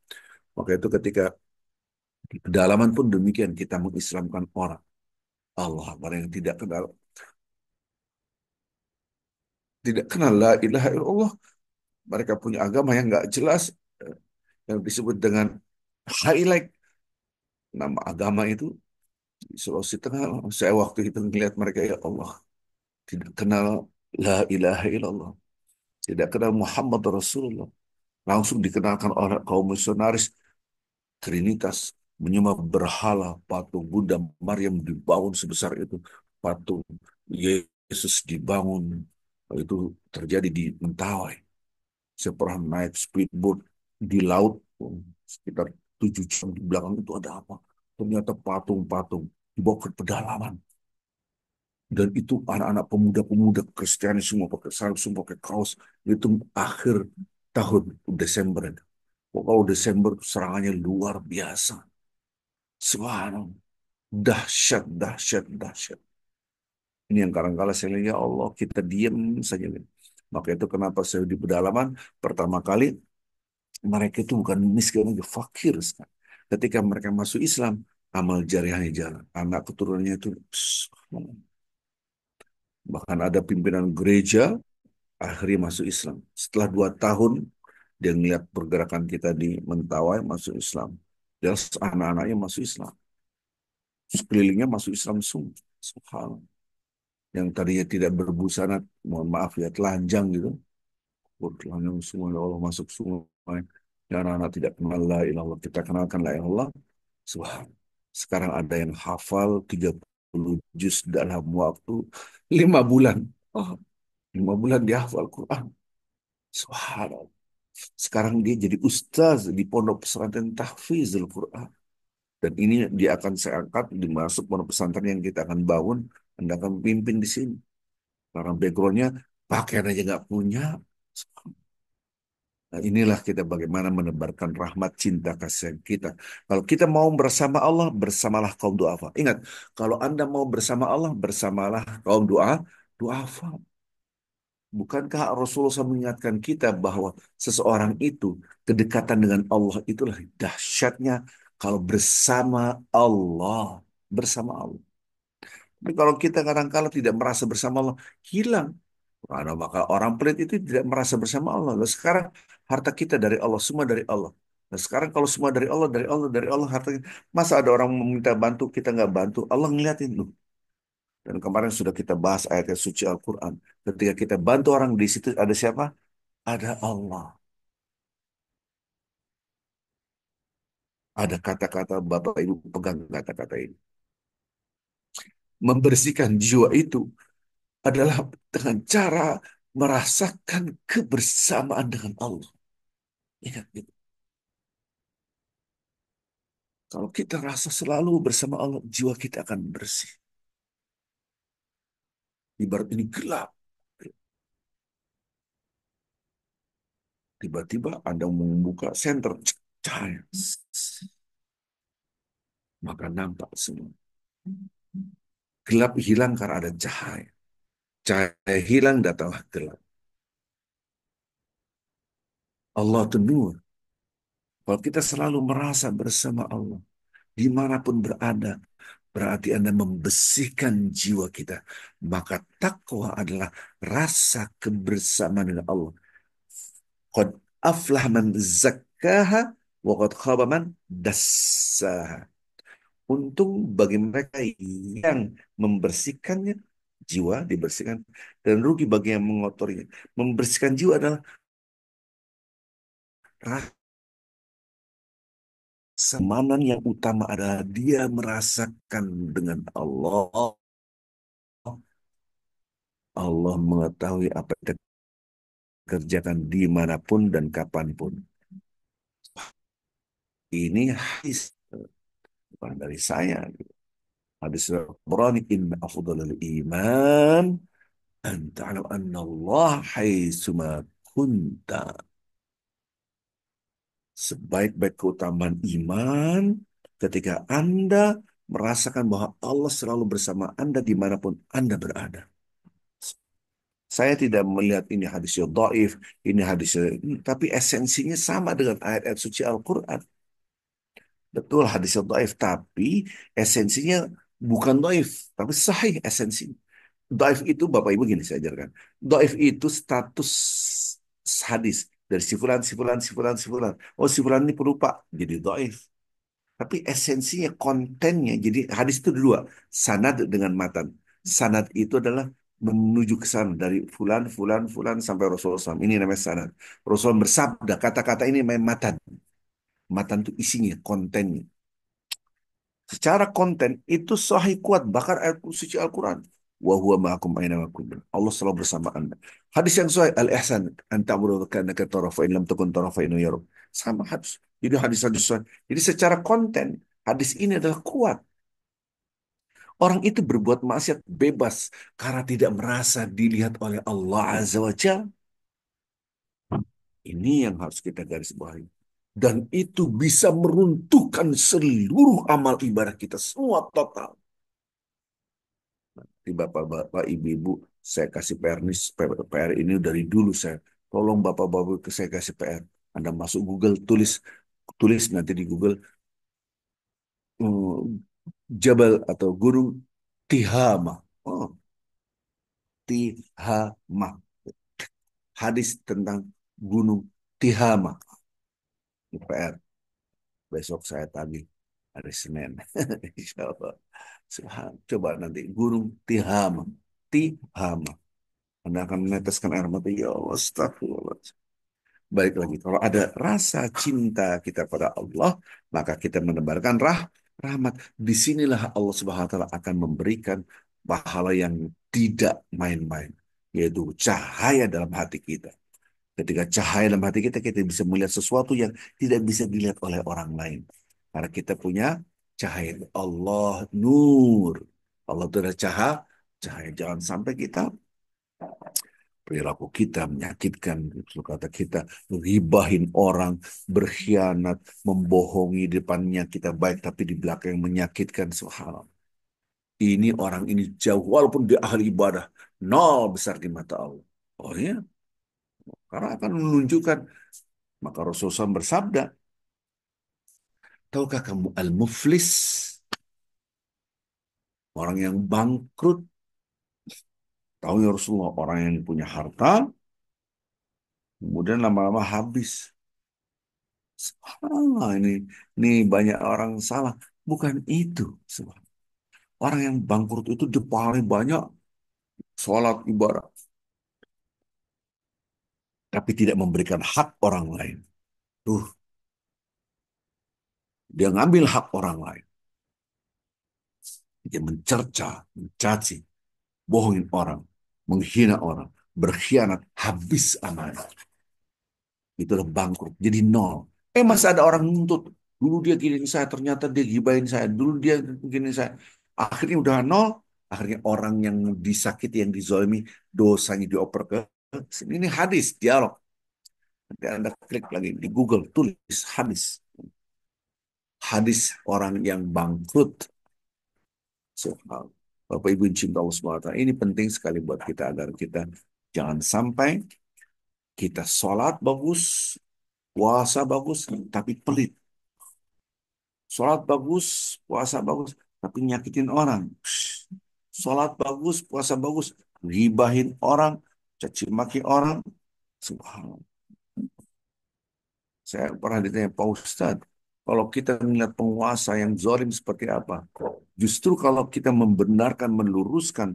Speaker 1: Maka itu ketika di pedalaman pun demikian kita mengislamkan orang. Allah, orang yang tidak kenal la ilaha illallah, mereka punya agama yang nggak jelas, eh, yang disebut dengan highlight nama agama itu di Sulawesi Tengah. Saya waktu itu melihat mereka, ya Allah, tidak kenal la ilaha illallah, tidak kenal Muhammad Rasulullah. Langsung dikenalkan oleh kaum misionaris Trinitas, menyembah berhala, patung Buddha, Maryam dibangun sebesar itu, patung Yesus dibangun. Itu terjadi di Mentawai. Saya pernah naik speedboat di laut sekitar 7 jam, di belakang itu ada apa? Ternyata patung-patung dibawa ke pedalaman. Dan itu anak-anak pemuda-pemuda Kristiani semua pakai sarung, semua pakai kaos. Itu akhir tahun Desember. Kalau Desember serangannya luar biasa. Subhanallah. Dahsyat, dahsyat, dahsyat. Ini yang kadang-kala saya lihat, ya Allah, kita diam saja. Maka itu kenapa saya di pedalaman, pertama kali mereka itu bukan miskin lagi, fakir sekali. Ketika mereka masuk Islam, amal jariahnya jalan. Anak keturunannya itu, bahkan ada pimpinan gereja, akhirnya masuk Islam. Setelah 2 tahun, dia melihat pergerakan kita di Mentawai, masuk Islam. Jelas anak-anaknya masuk Islam. Sekelilingnya masuk Islam semua. Subhanallah. Yang tadinya tidak berbusana, mohon maaf ya, telanjang gitu. Oh, telanjang semua, ya Allah masuk semua. Ya anak-anak tidak kenal la ilallah illallah. Kita kenalkan la ilallah. Subhanallah. Sekarang ada yang hafal 30 juz dalam waktu 5 bulan. Oh, 5 bulan dia hafal Quran. Subhanallah. Sekarang dia jadi ustaz di pondok pesantren tahfizul Quran. Dan ini dia akan saya angkat dimasuk pondok pesantren yang kita akan bangun. Anda akan pimpin di sini. Karena backgroundnya pakaian aja nggak punya. Nah, inilah kita bagaimana menebarkan rahmat cinta kasih kita. Kalau kita mau bersama Allah, bersamalah kaum duafa. Ingat, kalau Anda mau bersama Allah, bersamalah kaum duafa. Bukankah Rasulullah SAW mengingatkan kita bahwa seseorang itu kedekatan dengan Allah itulah dahsyatnya kalau bersama Allah, bersama Allah. Tapi kalau kita kadang-kala tidak merasa bersama Allah, hilang. Karena maka orang pelit itu tidak merasa bersama Allah. Lalu sekarang harta kita dari Allah, semua dari Allah. Nah sekarang kalau semua dari Allah, dari Allah, dari Allah, harta kita. Masa ada orang meminta bantu, kita nggak bantu. Allah ngeliatin loh. Dan kemarin sudah kita bahas ayat suci Al-Quran. Ketika kita bantu orang di situ ada siapa? Ada Allah. Ada kata-kata Bapak Ibu pegang kata-kata ini. Membersihkan jiwa itu adalah dengan cara merasakan kebersamaan dengan Allah. Ingat itu. Kalau kita rasa selalu bersama Allah, jiwa kita akan bersih. Ibarat ini gelap. Tiba-tiba Anda membuka senter cahaya. Maka nampak semua. Gelap hilang karena ada cahaya. Cahaya hilang, datanglah gelap. Allah itu nur. Kalau kita selalu merasa bersama Allah, dimanapun berada, berarti Anda membersihkan jiwa kita. Maka takwa adalah rasa kebersamaan dengan Allah. Qad aflah man zakkaha wa qad khaba man dassaha. Untung bagi mereka yang membersihkannya, jiwa dibersihkan, dan rugi bagi yang mengotorinya. Membersihkan jiwa adalah rasa manan yang utama adalah dia merasakan dengan Allah. Allah mengetahui apa yang kita kerjakan dimanapun dan kapanpun. Ini hadis bukan dari saya. Hadis Al-Qurani inna afdalul iman an ta'lam anna Allah haitsuma kunta. Sebaik-baik keutamaan iman ketika Anda merasakan bahwa Allah selalu bersama Anda dimanapun Anda berada. Saya tidak melihat ini hadis yang dhaif, ini hadis tapi esensinya sama dengan ayat-ayat suci Al-Quran. Betul hadis yang dhaif, tapi esensinya bukan dhaif, tapi sahih esensinya. Dhaif itu Bapak Ibu gini saya ajarkan. Dhaif itu status hadis dari si fulan, si fulan, si fulan, si fulan. Oh si fulan ini pelupa, jadi dhaif. Tapi esensinya, kontennya, jadi hadis itu dua, sanad dengan matan. Sanad itu adalah menuju ke sana dari fulan, fulan, fulan sampai Rasulullah SAW. Ini namanya sanad. Rasulullah bersabda, kata-kata ini namanya matan. Matan itu isinya, kontennya. Secara konten itu sahih kuat, bahkan ayat suci Al-Quran. Wa huwa ma'akum aina ma kuntum. Allah selalu bersama Anda. Hadis yang sahih al-ihsan an ta'budu ka'annaka tarahu fa in lam takun tarahu fa innahu yaruk. Sama hadis. Jadi hadis-hadis sahih. Jadi secara konten hadis ini adalah kuat. Orang itu berbuat maksiat bebas karena tidak merasa dilihat oleh Allah Azza wa Jalla. Ini yang harus kita garis bawahi. Dan itu bisa meruntuhkan seluruh amal ibadah kita semua total. Di bapak-bapak, ibu-ibu, saya kasih PR ini, PR ini dari dulu saya. Tolong bapak-bapak saya kasih PR. Anda masuk Google, tulis tulis nanti di Google hmm, Jabal atau Gunung Tihama. Oh, Tihama. Hadis tentang Gunung Tihama. PR. Besok saya tagih hari Senin. Insya Allah. Coba nanti Gunung Tihama. Tihama. Anda akan meneteskan air mata. Ya Allah, astagfirullah. Baik lagi, kalau ada rasa cinta kita pada Allah, maka kita menebarkan rahmat. Disinilah Allah Subhanahu wa Ta'ala akan memberikan pahala yang tidak main-main, yaitu cahaya dalam hati kita. Ketika cahaya dalam hati kita, kita bisa melihat sesuatu yang tidak bisa dilihat oleh orang lain. Karena kita punya cahaya. Allah nur. Allah itu adalah cahaya. Cahaya, jangan sampai kita perilaku kita menyakitkan, gitu kata kita ribahin orang, berkhianat, membohongi depannya kita baik tapi di belakang menyakitkan. Subhanallah. Ini orang ini jauh walaupun dia ahli ibadah, nol besar di mata Allah. Oh ya, karena akan menunjukkan, maka Rasulullah SAW bersabda, tahukah kamu al-muflis, orang yang bangkrut? Tahu ya Rasulullah, orang yang punya harta kemudian lama-lama habis. Subhanallah, ini banyak orang salah. Bukan itu. Orang yang bangkrut itu dia paling banyak sholat ibadah, tapi tidak memberikan hak orang lain. Tuh, dia ngambil hak orang lain. Dia mencerca, mencaci, bohongin orang, menghina orang, berkhianat, habis amanah. Itulah bangkrut. Jadi nol. Masih ada orang nuntut. Dulu dia gini saya, ternyata dia gibain saya. Dulu dia gini saya. Akhirnya udah nol. Akhirnya orang yang disakiti, yang dizolimi, dosanya dioper ke sini. Ini hadis, dialog. Nanti Anda klik lagi di Google, tulis hadis. Hadis orang yang bangkrut. Subhanallah. Bapak Ibu cinta Allah SWT. Ini penting sekali buat kita agar kita jangan sampai kita sholat bagus, puasa bagus, tapi pelit. Sholat bagus, puasa bagus, tapi nyakitin orang. Sholat bagus, puasa bagus, ribahin orang, caci maki orang. Subhanallah. Saya pernah ditanya, Pak Ustadz, kalau kita melihat penguasa yang zalim seperti apa? Justru kalau kita membenarkan, meluruskan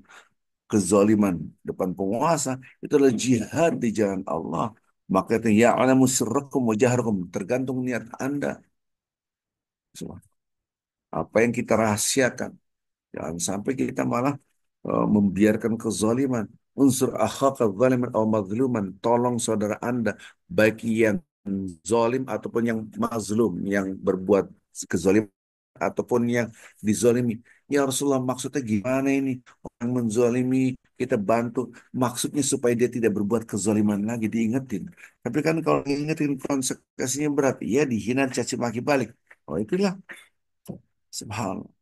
Speaker 1: kezaliman depan penguasa, itu adalah jihad di jalan Allah. Maka itu ya'lamu sirrakum wa jahrakum, tergantung niat Anda. Apa yang kita rahasiakan. Jangan sampai kita malah membiarkan kezaliman. Unsur akhaka zaliman atau mazluman. Tolong saudara Anda, baik yang zalim ataupun yang mazlum, yang berbuat kezaliman ataupun yang dizalimi. Ya Rasulullah, maksudnya gimana ini? Orang menzalimi, kita bantu. Maksudnya supaya dia tidak berbuat kezaliman lagi, diingetin. Tapi kan kalau diingetin konsekuensinya berat, ya dihina, caci maki balik. Oh itulah, subhanallah.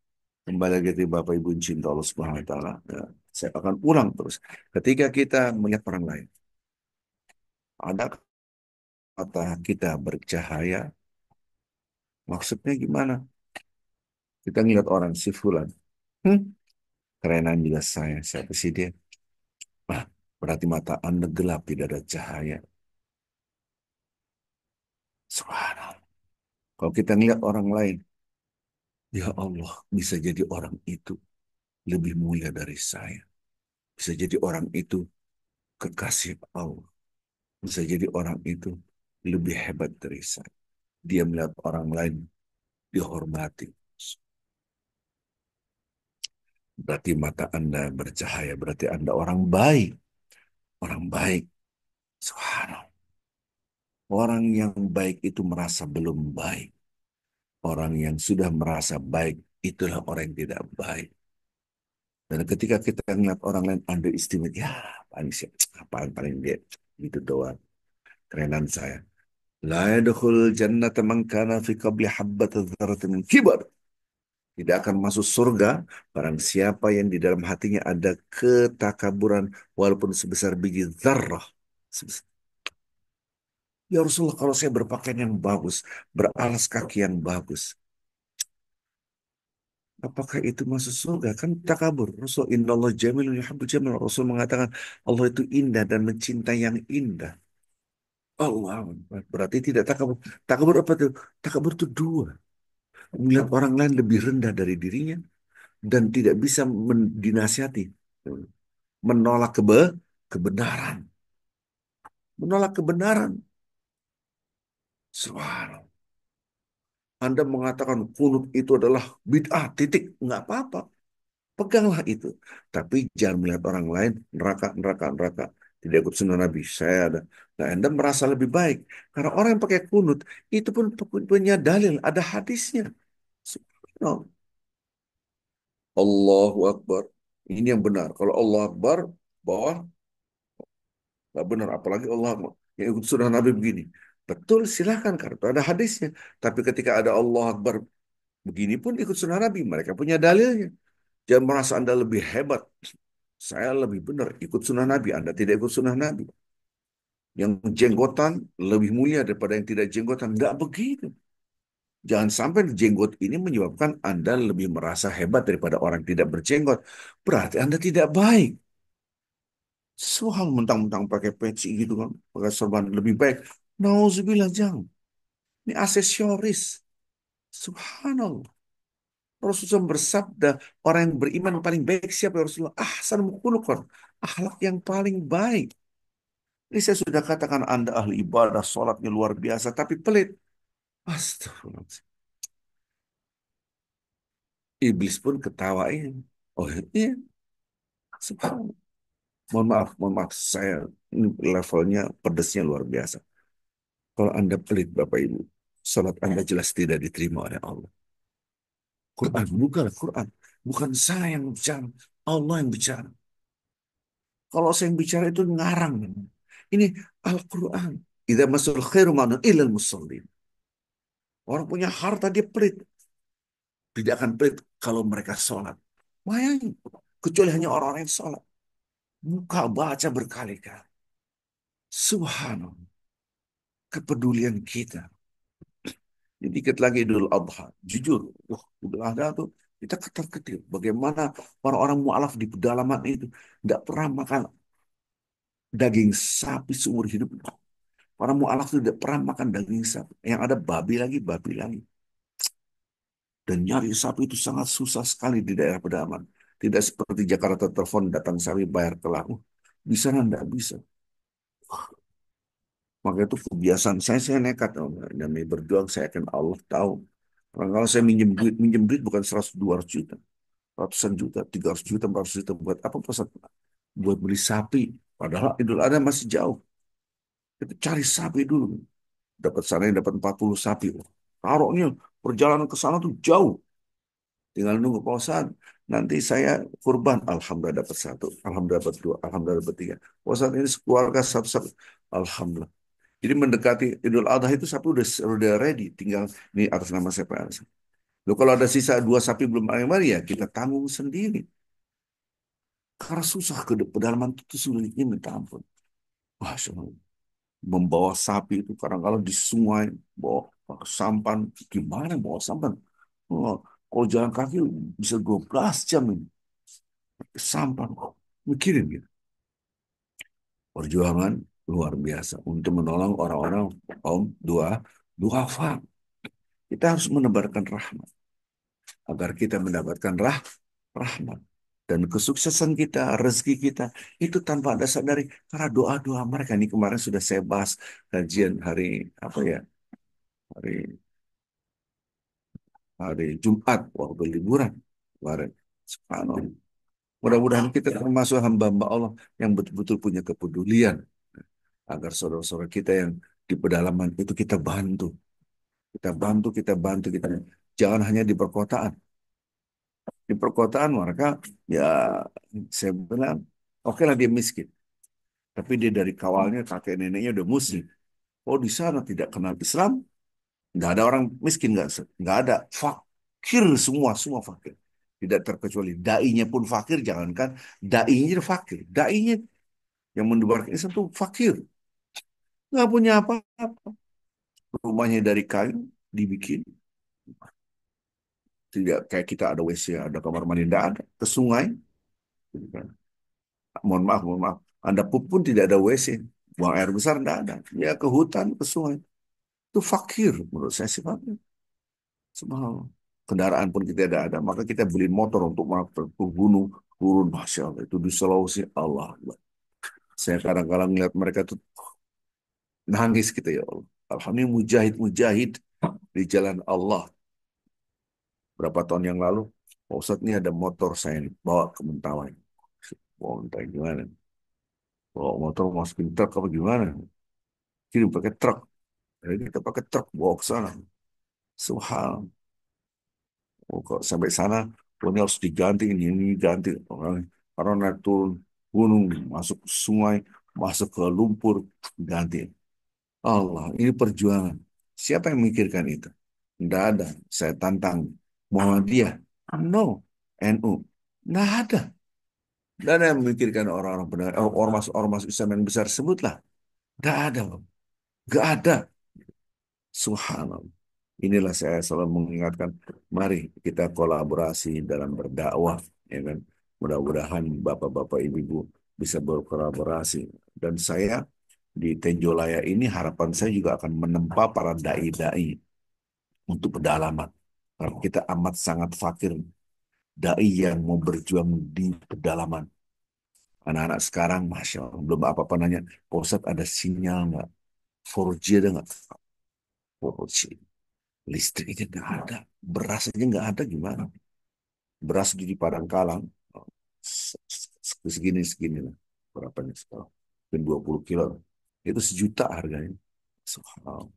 Speaker 1: Kembali lagi ke Bapak Ibu cinta Allah Subhanahu wa taala. Ya, saya akan ulang terus. Ketika kita melihat orang lain, ada mata kita bercahaya, maksudnya gimana? Kita ngeliat orang si fulan, hmm, kerenan juga siapa sih dia? Nah, berarti mata Anda gelap, tidak ada cahaya. Subhanallah. Kalau kita ngeliat orang lain, ya Allah, bisa jadi orang itu lebih mulia dari saya. Bisa jadi orang itu kekasih Allah. Bisa jadi orang itu lebih hebat dari saya. Dia melihat orang lain dihormati. Berarti mata Anda bercahaya, berarti Anda orang baik. Orang baik. Subhanallah. Orang yang baik itu merasa belum baik. Orang yang sudah merasa baik, itulah orang yang tidak baik. Dan ketika kita melihat orang lain underestimate, ya paling siap, apaan paling dia, itu doang. Kerenan saya. La yadkhul jannata man kana fi qabli habbat dzarratin min kibar. Tidak akan masuk surga barang siapa yang di dalam hatinya ada ketakaburan walaupun sebesar biji zarrah. Ya Rasulullah, kalau saya berpakaian yang bagus, beralas kaki yang bagus, apakah itu masuk surga? Kan takabur. Rasul Allah jamilun yuhibbul jamal. Rasul mengatakan Allah itu indah dan mencintai yang indah. Allah berarti tidak takabur. Takabur apa itu? Takabur itu dua. Melihat orang lain lebih rendah dari dirinya dan tidak bisa dinasihati. Menolak kebenaran. Menolak kebenaran. Subhanallah. Anda mengatakan kunut itu adalah bid'ah, titik. Nggak apa-apa. Peganglah itu. Tapi jangan melihat orang lain, neraka, neraka, neraka. Tidak ikut sunnah Nabi. Saya ada. Nah, Anda merasa lebih baik. Karena orang yang pakai kunut, itu pun punya dalil. Ada hadisnya. Subhanallah. Allahu Akbar. Ini yang benar. Kalau Allah Akbar, bawah, nggak benar. Apalagi Allah Akbar. Yang ikut sunnah Nabi begini. Betul, silahkan. Karena itu ada hadisnya. Tapi ketika ada Allah Akbar begini pun ikut sunnah Nabi. Mereka punya dalilnya. Jangan merasa Anda lebih hebat. Saya lebih benar ikut sunnah Nabi. Anda tidak ikut sunnah Nabi. Yang jenggotan lebih mulia daripada yang tidak jenggotan. Enggak begitu. Jangan sampai jenggot ini menyebabkan Anda lebih merasa hebat daripada orang yang tidak berjenggot. Berarti Anda tidak baik. Soal mentang-mentang pakai peci gitu kan, pakai sorban lebih baik. Nauzubillah, jangan. Ini aksesoris. Subhanallah. Rasulullah bersabda, orang yang beriman paling baik siapa ya Rasulullah? Ahsan khuluqan. Akhlak yang paling baik. Ini saya sudah katakan Anda ahli ibadah, sholatnya luar biasa, tapi pelit. Astagfirullah. Iblis pun ketawain. Oh iya, subhanallah. Mohon maaf, saya ini levelnya pedesnya luar biasa. Kalau Anda pelit, Bapak Ibu, sholat Anda jelas tidak diterima oleh Allah. Quran, bukan Quran. Bukan saya yang bicara, Allah yang bicara. Kalau saya yang bicara itu ngarang. Ini Al-Quran. Idza masul khairu ma'nun ilal musallin. Orang punya harta dia pelit. Tidak akan pelit kalau mereka sholat. Bayangin. Kecuali hanya orang-orang yang sholat. Buka baca berkali-kali. Subhanallah. Kepedulian kita. Ini dikit lagi Idul Adha. Jujur. Wah, Idul Adha tuh kita ketar-ketir. Bagaimana orang-orang mu'alaf di pedalaman itu. Tidak pernah makan daging sapi seumur hidup. Para mu'alaf itu tidak pernah makan daging sapi. Yang ada babi lagi, babi lagi. Dan nyari sapi itu sangat susah sekali di daerah pedalaman. Tidak seperti Jakarta telepon datang sapi bayar telah. Di sana tidak bisa. Maka itu kebiasaan saya nekat. Oh, demi berjuang saya akan Allah tahu. Kalau saya minjem duit bukan 100 200 juta, ratusan juta, 300 juta, 400 juta buat apa Pak? Buat beli sapi. Padahal Idul Adha masih jauh. Kita cari sapi dulu. Dapat sana yang dapat 40 sapi. Taruhnya perjalanan ke sana tuh jauh. Tinggal nunggu Pak Ustadz. Nanti saya kurban. Alhamdulillah dapat satu. Alhamdulillah dapat dua. Alhamdulillah dapat tiga. Pak Ustadz ini keluarga satu-satu. Alhamdulillah. Jadi mendekati Idul Adha itu sapi udah ready. Tinggal ini atas nama siapa? Loh, kalau ada sisa dua sapi belum mari ya kita tanggung sendiri. Karena susah ke pedalaman itu sulitnya minta ampun. Masya Allah. Membawa sapi itu kadang kalau di sungai, bawa pakai sampan. Gimana bawa sampan? Oh, kalau jalan kaki bisa 12 jam ini. Sampan. Mikirin gitu. Perjuangan luar biasa untuk menolong orang-orang kaum duafa. Kita harus menebarkan rahmat agar kita mendapatkan rahmat dan kesuksesan kita, rezeki kita itu tanpa ada sadari karena doa-doa mereka. Ini kemarin sudah saya bahas kajian hari apa ya? Hari hari Jumat waktu liburan kemarin. Subhanallah. Mudah-mudahan kita termasuk hamba-hamba Allah yang betul-betul punya kepedulian agar saudara-saudara kita yang di pedalaman itu kita bantu. Kita bantu, kita bantu, kita jangan hanya di perkotaan. Di perkotaan mereka ya saya bilang oke lah dia miskin, tapi dia dari kawalnya kakek neneknya udah muslim. Oh di sana tidak kenal Islam, nggak ada orang miskin, nggak ada fakir semua semua fakir. Tidak terkecuali dainya pun fakir, jangankan dainya fakir, dainya yang mendebarkan Islam tuh fakir, nggak punya apa-apa. Rumahnya dari kayu dibikin, tidak kayak kita ada WC, ada kamar mandi, tidak ada. Ke sungai, gitu kan. Mohon maaf, mohon maaf. Anda pup pun tidak ada WC. Buang air besar tidak ada. Ya ke hutan, ke sungai. Itu fakir menurut saya sifatnya. Subhanallah. Kendaraan pun kita tidak ada. Maka kita beli motor untuk ke gunung. Turun, Masya Allah. Itu di Sulawesi. Allah Akbar. Saya kadang-kadang melihat mereka tuh nangis gitu ya Allah. Alhamdulillah mujahid-mujahid di jalan Allah. Berapa tahun yang lalu, Pak Ustadz ini ada motor saya nih, bawa ke Mentawai. Bawa Mentawai gimana? Bawa motor masukin truk apa gimana? Kirim pakai truk. Jadi kita pakai truk bawa ke sana. Subhanallah. Oh, kok sampai sana, oh, ini harus diganti, ini ganti. Karena naik turun gunung, masuk ke sungai, masuk ke lumpur, ganti. Allah, ini perjuangan. Siapa yang memikirkan itu? Tidak ada. Saya tantang Muhammadiyah. No. NU. Tidak ada. Tidak ada yang memikirkan orang-orang benar. Ormas-ormas Islam yang besar sebutlah. Tidak ada. Tidak ada. Subhanallah. Inilah saya selalu mengingatkan, mari kita kolaborasi dalam berdakwah, ya kan? Mudah-mudahan bapak-bapak, ibu-ibu bisa berkolaborasi. Dan saya di Tenjolaya ini harapan saya juga akan menempa para dai-dai untuk pedalaman. Karena kita amat sangat fakir dai yang mau berjuang di pedalaman. Anak-anak sekarang, Masya Allah, belum apa-apa nanya, "Pak Ustadz ada sinyal nggak? 4G ada nggak?" 4G. Listriknya nggak ada. Beras aja nggak ada gimana? Beras di Padangkalang, segini-segini lah. Berapanya sekarang? Mungkin 20 kilo. Itu 1 juta harganya. Subhanallah.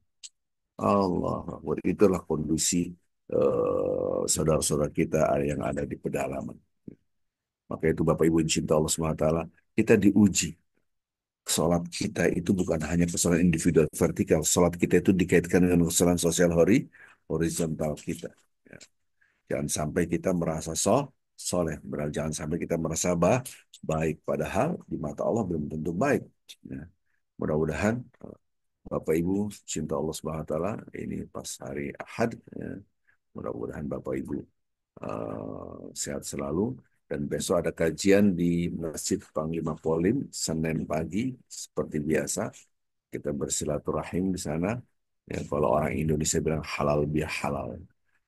Speaker 1: Allah, Akbar. Itulah kondisi saudara-saudara kita yang ada di pedalaman. Maka itu Bapak Ibu yang cinta Allah SWT, kita diuji. Sholat kita itu bukan hanya kesalahan individual vertikal. Sholat kita itu dikaitkan dengan kesalahan sosial horizontal kita. Ya. Jangan sampai kita merasa soleh. Jangan sampai kita merasa baik. Padahal di mata Allah belum tentu baik. Ya. Mudah-mudahan Bapak Ibu cinta Allah Subhanahu wa taala ini pas hari Ahad, ya. Mudah-mudahan Bapak Ibu sehat selalu, dan besok ada kajian di Masjid Panglima Polim Senin pagi seperti biasa. Kita bersilaturahim di sana. Ya, kalau orang Indonesia bilang halal biar halal.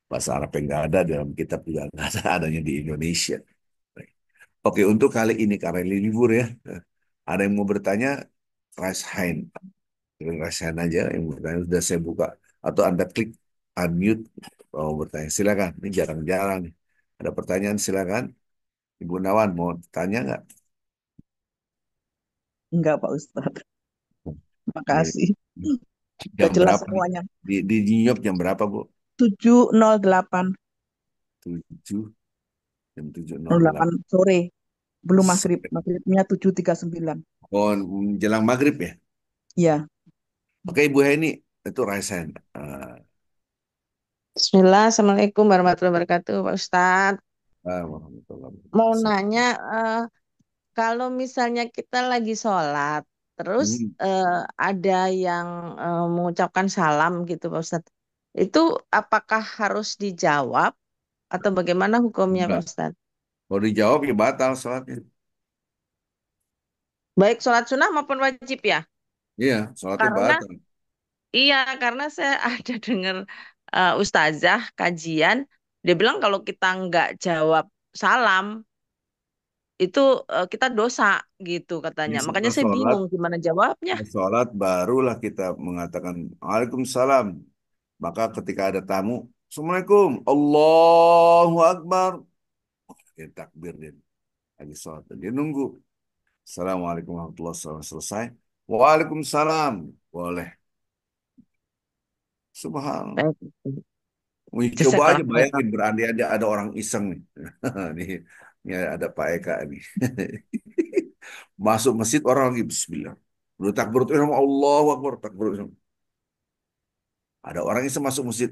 Speaker 1: Bahasa Arab yang nggak ada dalam kitab juga nggak ada, adanya di Indonesia. Oke, untuk kali ini karena ini libur ya, ada yang mau bertanya, raise hand. Raise hand aja yang bertanya, sudah saya buka. Atau Anda klik unmute, mau bertanya. Silakan, ini jarang-jarang nih. Ada pertanyaan, silakan. Ibu Nawan mau tanya nggak?
Speaker 2: Enggak, Pak Ustadz.
Speaker 1: Ini
Speaker 2: Makasih. Udah
Speaker 1: jam
Speaker 2: jelas
Speaker 1: berapa nih?
Speaker 2: semuanya.
Speaker 1: Di New York jam berapa, Bu?
Speaker 2: 7.08.
Speaker 1: 7, jam
Speaker 2: 08
Speaker 1: 7.08.
Speaker 2: sore. Belum maghrib. Maghribnya 7.39.
Speaker 1: Oh, menjelang maghrib ya?
Speaker 2: Iya.
Speaker 1: Oke, Ibu Heni, itu raise hand.
Speaker 3: Bismillah, Assalamualaikum warahmatullahi wabarakatuh, Pak Ustadz.
Speaker 1: Warahmatullahi
Speaker 3: Mau
Speaker 1: wabarakatuh.
Speaker 3: nanya, kalau misalnya kita lagi sholat, terus
Speaker 1: Hmm,
Speaker 3: eh, ada yang mengucapkan salam gitu, Pak Ustadz. Itu apakah harus dijawab atau bagaimana hukumnya, Pak
Speaker 1: enggak.
Speaker 3: Ustadz?
Speaker 1: Kalau dijawab ya batal sholatnya.
Speaker 3: Baik sholat sunnah maupun wajib ya?
Speaker 1: Iya, sholatnya
Speaker 3: Karena,
Speaker 1: batal.
Speaker 3: iya, karena saya ada dengar ustazah kajian, dia bilang kalau kita nggak jawab salam, itu kita dosa gitu katanya.
Speaker 1: Ini
Speaker 3: Makanya
Speaker 1: setelah
Speaker 3: saya
Speaker 1: sholat,
Speaker 3: bingung gimana jawabnya.
Speaker 1: setelah sholat barulah kita mengatakan Waalaikumsalam. Maka ketika ada tamu, Assalamualaikum, Allahu Akbar. Dia takbir dia lagi sholat. Dia nunggu. Assalamualaikum warahmatullahi wabarakatuh. Selesai. Waalaikumsalam. Boleh. Subhanallah.
Speaker 3: Baik.
Speaker 1: Wih, coba aja
Speaker 3: Jazakallah khairan.
Speaker 1: bayangin berandai ada orang iseng nih. Nih, ini ada Pak Eka nih. Masuk masjid orang lagi Bismillah. Udah takbir Allahu Akbar takbir. Ada orang iseng masuk masjid.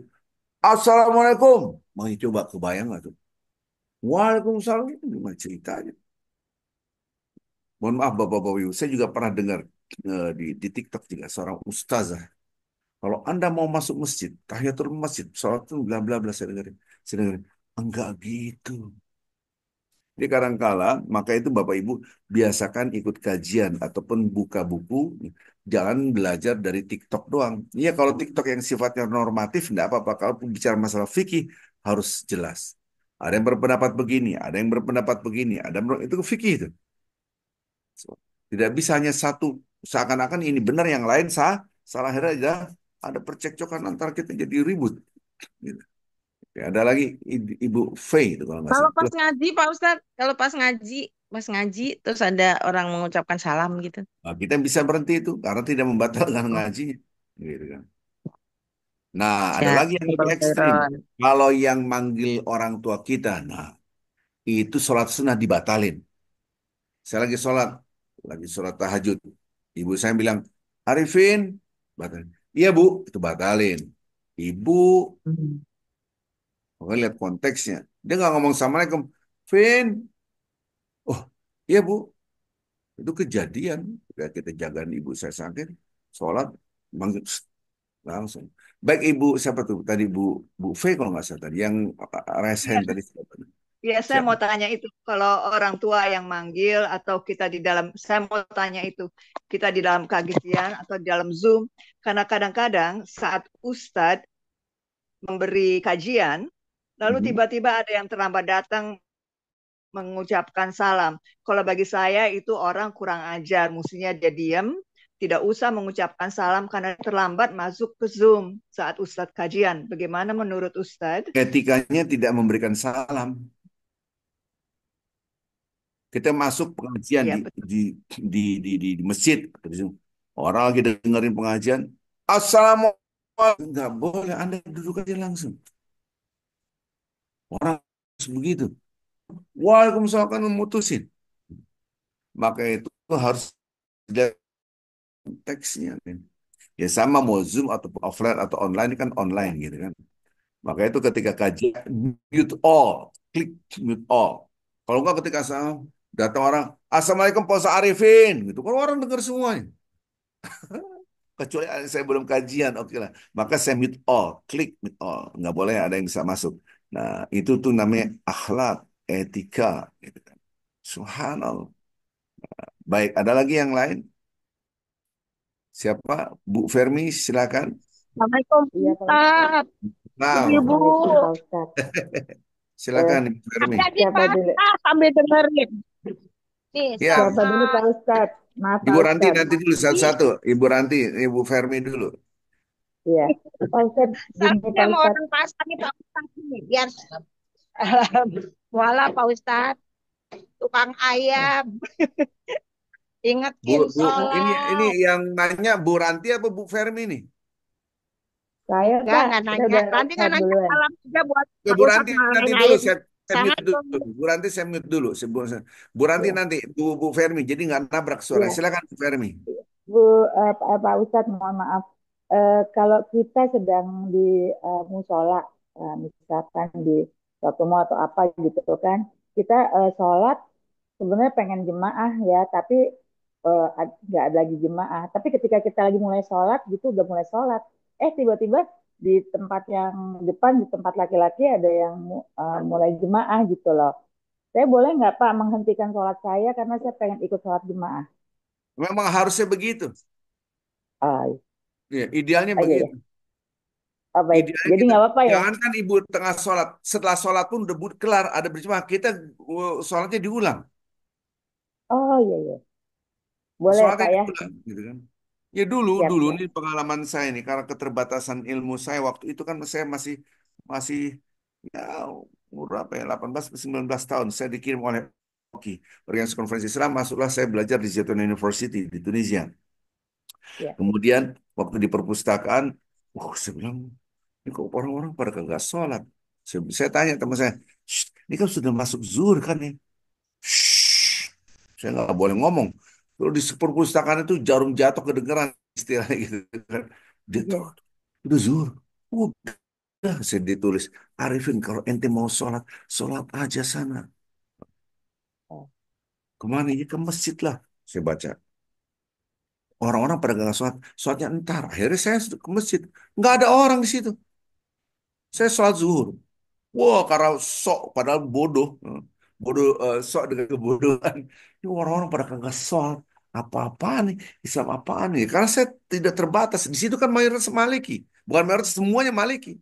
Speaker 1: Assalamualaikum. Mau coba kebayang nggak tuh? Waalaikumsalam. Itu gimana ceritanya? Mohon maaf Bapak-Bapak Ibu. Saya juga pernah dengar di TikTok juga seorang ustazah. Kalau Anda mau masuk masjid, tahiyatul masjid, sholat itu bla bla bla saya dengerin. Saya dengerin. Enggak gitu. Jadi kadangkala, maka itu Bapak Ibu biasakan ikut kajian ataupun buka buku, jangan belajar dari TikTok doang. Iya, kalau TikTok yang sifatnya normatif, enggak apa-apa. Kalau bicara masalah fikih, harus jelas. Ada yang berpendapat begini, ada yang berpendapat begini, itu fikih itu. Tidak bisa hanya satu, seakan-akan ini benar, yang lain salah, aja ada percekcokan antar kita jadi ribut. Gitu. Ya, ada lagi Ibu V itu kalau nggak
Speaker 3: Kalau
Speaker 1: salah.
Speaker 3: pas ngaji, Pak Ustadz, kalau pas ngaji, terus ada orang mengucapkan salam gitu.
Speaker 1: Nah, kita bisa berhenti itu karena tidak membatalkan
Speaker 3: Oh,
Speaker 1: ngaji, gitu kan. Nah, ada
Speaker 3: ya,
Speaker 1: lagi yang lebih ekstrim.
Speaker 3: Khairon.
Speaker 1: Kalau yang manggil orang tua kita, nah itu sholat sunnah dibatalin. Saya lagi sholat tahajud. Ibu saya bilang, Arifin, batalin. Iya Bu, itu batalin. Ibu,
Speaker 3: Hmm.
Speaker 1: pokoknya lihat konteksnya. Dia nggak ngomong Assalamualaikum. Vin, oh iya Bu, itu kejadian. Ya, kita jagain ibu saya sakit, sholat, manggil, langsung. Baik Ibu, siapa tuh tadi Bu V kalau nggak salah tadi yang raise
Speaker 4: Iya,
Speaker 1: hand tadi siapa?
Speaker 4: iya, saya
Speaker 1: Siapa?
Speaker 4: mau tanya itu. Kalau orang tua yang manggil atau kita di dalam, saya mau tanya itu. Kita di dalam kajian atau di dalam Zoom. Karena kadang-kadang saat Ustadz memberi kajian, lalu
Speaker 1: Mhm.
Speaker 4: tiba-tiba ada yang terlambat datang mengucapkan salam. Kalau bagi saya itu orang kurang ajar. Mestinya dia diam, tidak usah mengucapkan salam karena terlambat masuk ke Zoom saat Ustadz kajian. Bagaimana menurut Ustadz?
Speaker 1: Etikanya tidak memberikan salam. Kita masuk pengajian
Speaker 4: Ya,
Speaker 1: di
Speaker 4: betul.
Speaker 1: di di masjid. Orang lagi dengerin pengajian, Assalamualaikum. Nggak boleh, Anda duduk aja langsung. Orang harus begitu. Waalaikumsalam kan memutusin. Maka itu harus ada teksnya. Kan. Ya sama mau Zoom atau offline atau online kan online gitu kan. Maka itu ketika kajian mute all, klik mute all. Kalau enggak ketika saya datang orang, Assalamualaikum Pak Ustaz Arifin, gitu kan orang dengar semuanya. Kecuali saya belum kajian, oke lah. Maka saya mute all, klik mute all, nggak boleh ada yang bisa masuk. Nah itu tuh namanya akhlak, etika, gitu kan. Subhanallah. Baik, ada lagi yang lain? Siapa? Bu Fermi, silakan.
Speaker 3: Assalamualaikum,
Speaker 5: Iya, Pak Ustadz.
Speaker 3: Ustaz.
Speaker 1: Nah,
Speaker 3: Ibu-ibu.
Speaker 5: Assalamualaikum, Pak Ustadz. Eh,
Speaker 1: silakan Ibu Fermi.
Speaker 3: Ada di
Speaker 5: siapa dulu?
Speaker 3: Pak, sambil dengerin. Nih,
Speaker 1: Ya,
Speaker 5: Siapa
Speaker 3: sama
Speaker 5: dulu, Pak Ustadz? Maaf, Pak
Speaker 1: Ibu Ranti
Speaker 5: Ustadz.
Speaker 1: nanti dulu
Speaker 3: Ih,
Speaker 1: satu-satu. Ibu Ranti, Ibu Fermi dulu.
Speaker 5: Iya. Pak Ustadz, gini
Speaker 3: saya
Speaker 5: Pak
Speaker 3: mau
Speaker 5: Ustadz.
Speaker 3: orang pasar nih Pak Ustaz nih. Biar Walah Pak Ustaz, tukang ayam.
Speaker 1: Bu,
Speaker 3: Ingetin
Speaker 1: Bu, ini
Speaker 3: sholat.
Speaker 1: yang nanya Bu Ranti apa Bu Fermi nih?
Speaker 5: Saya, Pak,
Speaker 3: Nggak
Speaker 5: kita
Speaker 3: nanya.
Speaker 5: udah
Speaker 3: Nanti
Speaker 5: start
Speaker 3: nggak nanya
Speaker 5: duluan.
Speaker 3: salam juga buat
Speaker 1: Ya,
Speaker 3: Pak
Speaker 1: Bu
Speaker 3: Ustaz
Speaker 1: Ranti nanti
Speaker 3: marahin
Speaker 1: dulu
Speaker 3: ayam.
Speaker 1: saya mute
Speaker 3: Assalamualaikum.
Speaker 1: dulu. Bu Ranti saya mute dulu. Bu Ranti
Speaker 5: Iya.
Speaker 1: nanti Bu Fermi. Jadi nggak nabrak suara.
Speaker 5: Iya.
Speaker 1: Silakan Bu Fermi.
Speaker 5: Bu, Pak Ustadz, mohon maaf. Kalau kita sedang di musola, misalkan di suatu mall atau apa gitu kan, kita sholat sebenarnya pengen jemaah ya, tapi nggak ada lagi jemaah. Tapi ketika kita lagi mulai sholat gitu, udah mulai sholat, tiba-tiba di tempat yang depan, di tempat laki-laki ada yang mulai jemaah gitu loh. Saya boleh nggak Pak menghentikan sholat saya karena saya pengen ikut sholat jemaah?
Speaker 1: Memang harusnya begitu.
Speaker 5: Ah,
Speaker 1: Ya, idealnya
Speaker 5: iya,
Speaker 1: begitu.
Speaker 5: ya. Baik.
Speaker 1: Idealnya
Speaker 5: Jadi
Speaker 1: kita
Speaker 5: nggak apa-apa ya?
Speaker 1: jangan kan ibu tengah sholat. Setelah sholat pun udah kelar ada berjemaah. Kita sholatnya diulang.
Speaker 5: Oh iya, iya. Boleh
Speaker 1: Sholatnya
Speaker 5: Pak ya?
Speaker 1: diulang, gitu kan? Ya dulu,
Speaker 5: Siap,
Speaker 1: dulu
Speaker 5: siap.
Speaker 1: nih pengalaman saya nih karena keterbatasan ilmu saya waktu itu kan saya masih masih ya berapa ya 18 ke 19 tahun saya dikirim oleh OKI Organisasi Konferensi Islam masuklah saya belajar di Zaitun University di Tunisia.
Speaker 5: Ya.
Speaker 1: Kemudian waktu di perpustakaan, saya bilang ini kok orang-orang pada kagak sholat. Saya tanya teman saya, "Shh, ini kan sudah masuk zuhur kan ya? Shh, saya nggak boleh ngomong. Kalau di perpustakaan itu jarum jatuh kedengeran istilahnya gitu kan. Dia tuh
Speaker 5: Iya.
Speaker 1: udah zuhur. Udah saya ditulis, Arifin kalau ente mau sholat, sholat aja sana.
Speaker 5: Oh,
Speaker 1: Kemana? Ya ke masjid lah. Saya baca. Orang-orang pada nggak sholat, sholatnya entar. Akhirnya saya ke masjid. Nggak ada orang di situ. Saya sholat zuhur. Wah, karena sok, padahal bodoh. bodoh, sok dengan kebodohan. Ini orang-orang pada kagak sholat. Apa-apaan nih? Islam apaan nih? Karena saya tidak terbatas. Di situ kan mayoritas Maliki. Bukan mayoritas, semuanya Maliki.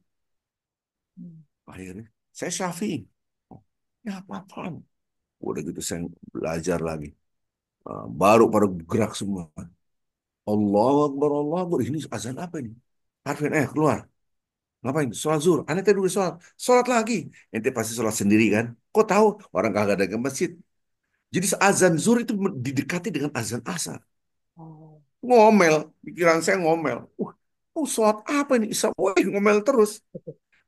Speaker 1: Akhirnya saya Syafi'i. Oh, ya apa-apaan. Udah gitu saya belajar lagi. Baru pada gerak semua. Allahu Akbar, Allahu Akbar. Ini azan apa ini? Arvin, keluar. Ngapain? Sholat zuhur. Aneh tadi udah sholat. Sholat lagi. Ente pasti sholat sendiri kan? Kok tahu? Orang kagak ada ke masjid. Jadi azan zuhur itu didekati dengan azan asar.
Speaker 5: Oh.
Speaker 1: Ngomel. Pikiran saya ngomel. Sholat apa ini? Isya, ngomel terus.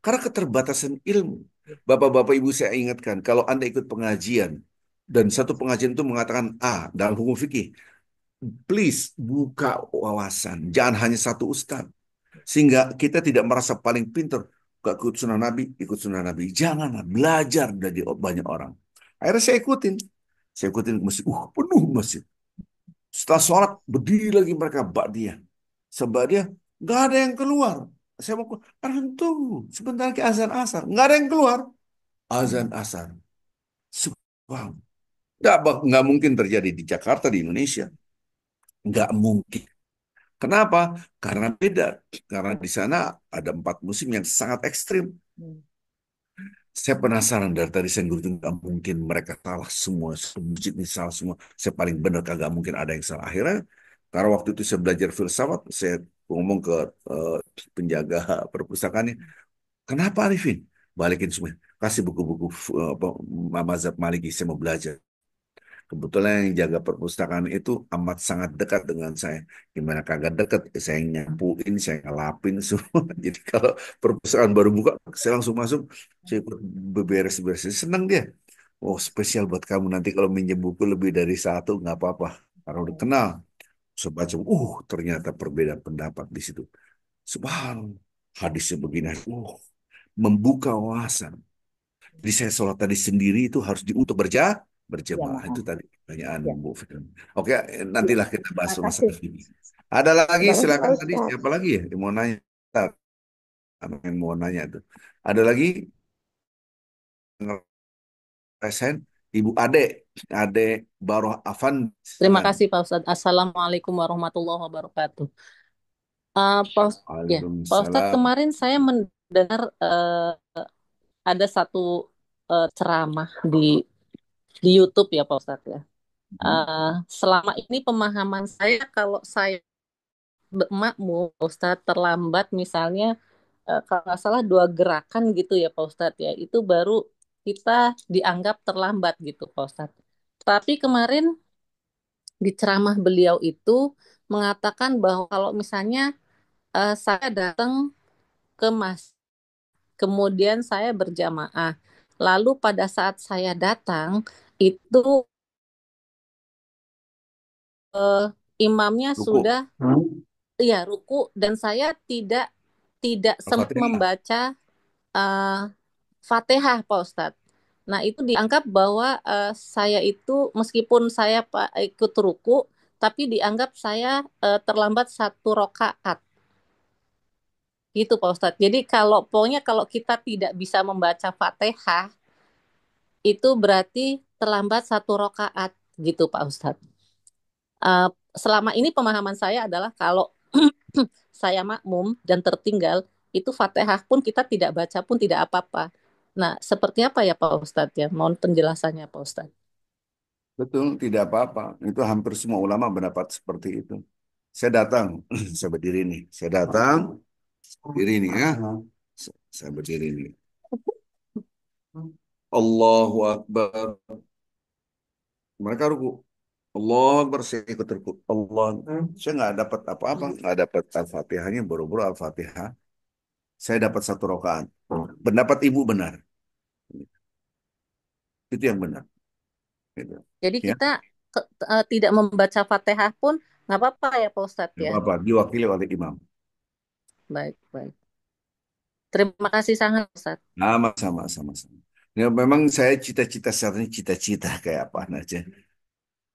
Speaker 1: Karena keterbatasan ilmu. Bapak-bapak ibu saya ingatkan, kalau Anda ikut pengajian, dan satu pengajian itu mengatakan A dalam hukum fikih, please buka wawasan. Jangan hanya satu ustaz. Sehingga kita tidak merasa paling pintar. Gak ikut sunnah Nabi, ikut sunnah Nabi. Janganlah, belajar dari banyak orang. Akhirnya saya ikutin. Saya ikutin ke masjid. Penuh masjid. Setelah sholat, berdiri lagi mereka dia. Sebab dia, nggak ada yang keluar. Saya mau keluar. Tunggu, sebentar lagi azan asar. Nggak ada yang keluar. Azan asar. Subhan. Nggak mungkin terjadi di Jakarta, di Indonesia. Nggak mungkin. Kenapa? Karena beda. Karena di sana ada 4 musim yang sangat ekstrim. Saya penasaran dari tadi saya itu nggak mungkin mereka salah semua, masjid ini salah semua. Saya paling benar kagak mungkin ada yang salah. Akhirnya, karena waktu itu saya belajar filsafat, saya ngomong ke eh, penjaga perpustakaannya, kenapa Arifin? Balikin semua, kasih buku-buku apa, mazhab Maliki, saya mau belajar. Kebetulan yang jaga perpustakaan itu amat sangat dekat dengan saya. Gimana kagak dekat, saya yang nyapuin, saya ngelapin semua. Jadi kalau perpustakaan baru buka, saya langsung masuk, saya ikut beberes-beres. Senang dia. Oh, spesial buat kamu nanti kalau minjem buku lebih dari satu, nggak apa-apa. Karena udah kenal. Saya baca, ternyata perbedaan pendapat di situ. Subhanallah, hadisnya begini. Membuka wawasan. Jadi saya sholat tadi sendiri itu harus untuk berjamaah. Itu
Speaker 5: Jamaah.
Speaker 1: tadi pertanyaan
Speaker 5: Ya.
Speaker 1: Bu Fikri. Oke, nantilah kita bahas
Speaker 5: Terima kasih.
Speaker 1: masalah ini. Ada lagi,
Speaker 5: Terima kasih Pak
Speaker 1: silakan tadi.
Speaker 5: Ustadz.
Speaker 1: Siapa lagi ya yang mau nanya? Apa yang mau nanya tuh? Ada lagi ngerasain Ibu Ade, Ade Baroh Afan.
Speaker 6: Terima
Speaker 1: Silakan.
Speaker 6: kasih Pak Ustadz. Assalamualaikum warahmatullahi wabarakatuh. Pak Ustadz,
Speaker 1: Waalaikumsalam.
Speaker 6: kemarin saya mendengar ada satu ceramah di YouTube ya Pak Ustadz ya. Selama ini pemahaman saya kalau saya makmum Pak Ustadz terlambat misalnya kalau nggak salah 2 gerakan gitu ya Pak Ustadz ya, itu baru kita dianggap terlambat gitu Pak Ustadz. Tapi kemarin di ceramah beliau itu mengatakan bahwa kalau misalnya saya datang ke masjid, kemudian saya berjamaah. Lalu pada saat saya datang itu eh, imamnya
Speaker 1: Ruku.
Speaker 6: sudah ya ruku dan saya tidak tidak sempat
Speaker 1: Al-Fatihah.
Speaker 6: membaca eh, Fatihah Pak Ustadz. Nah, itu dianggap bahwa saya itu meskipun saya ikut ruku, tapi dianggap saya terlambat 1 rakaat. Gitu Pak Ustadz. Jadi kalau pokoknya kalau kita tidak bisa membaca Fatihah, itu berarti terlambat 1 rakaat gitu Pak Ustadz. Eh, Selama ini pemahaman saya adalah kalau saya makmum dan tertinggal, itu Fatihah pun kita tidak baca pun tidak apa-apa. Nah, seperti apa ya Pak Ustadz ya? Mohon penjelasannya Pak Ustadz.
Speaker 1: Betul, tidak apa-apa. Itu hampir semua ulama mendapat seperti itu. Saya datang, saya berdiri nih. Saya datang, berdiri nih ya. Saya berdiri nih. Allahu Akbar. Mereka ruku. Allahu Akbar, saya ikut ruku. Allah. Saya nggak dapat apa-apa. Nggak dapat Al-Fatihahnya, buru-buru Al-Fatihah. Saya dapat 1 rakaat. Pendapat ibu benar. Itu yang benar. Gitu.
Speaker 6: Jadi
Speaker 1: Ya,
Speaker 6: kita tidak membaca Fatihah pun nggak apa-apa ya Pak Ustadz
Speaker 1: nggak
Speaker 6: ya.
Speaker 1: apa-apa. Diwakili oleh imam.
Speaker 6: Baik, baik. Terima kasih sangat Ustadz.
Speaker 1: Sama, sama, sama, sama. Ya, memang saya cita-cita saat ini cita-cita kayak apa aja.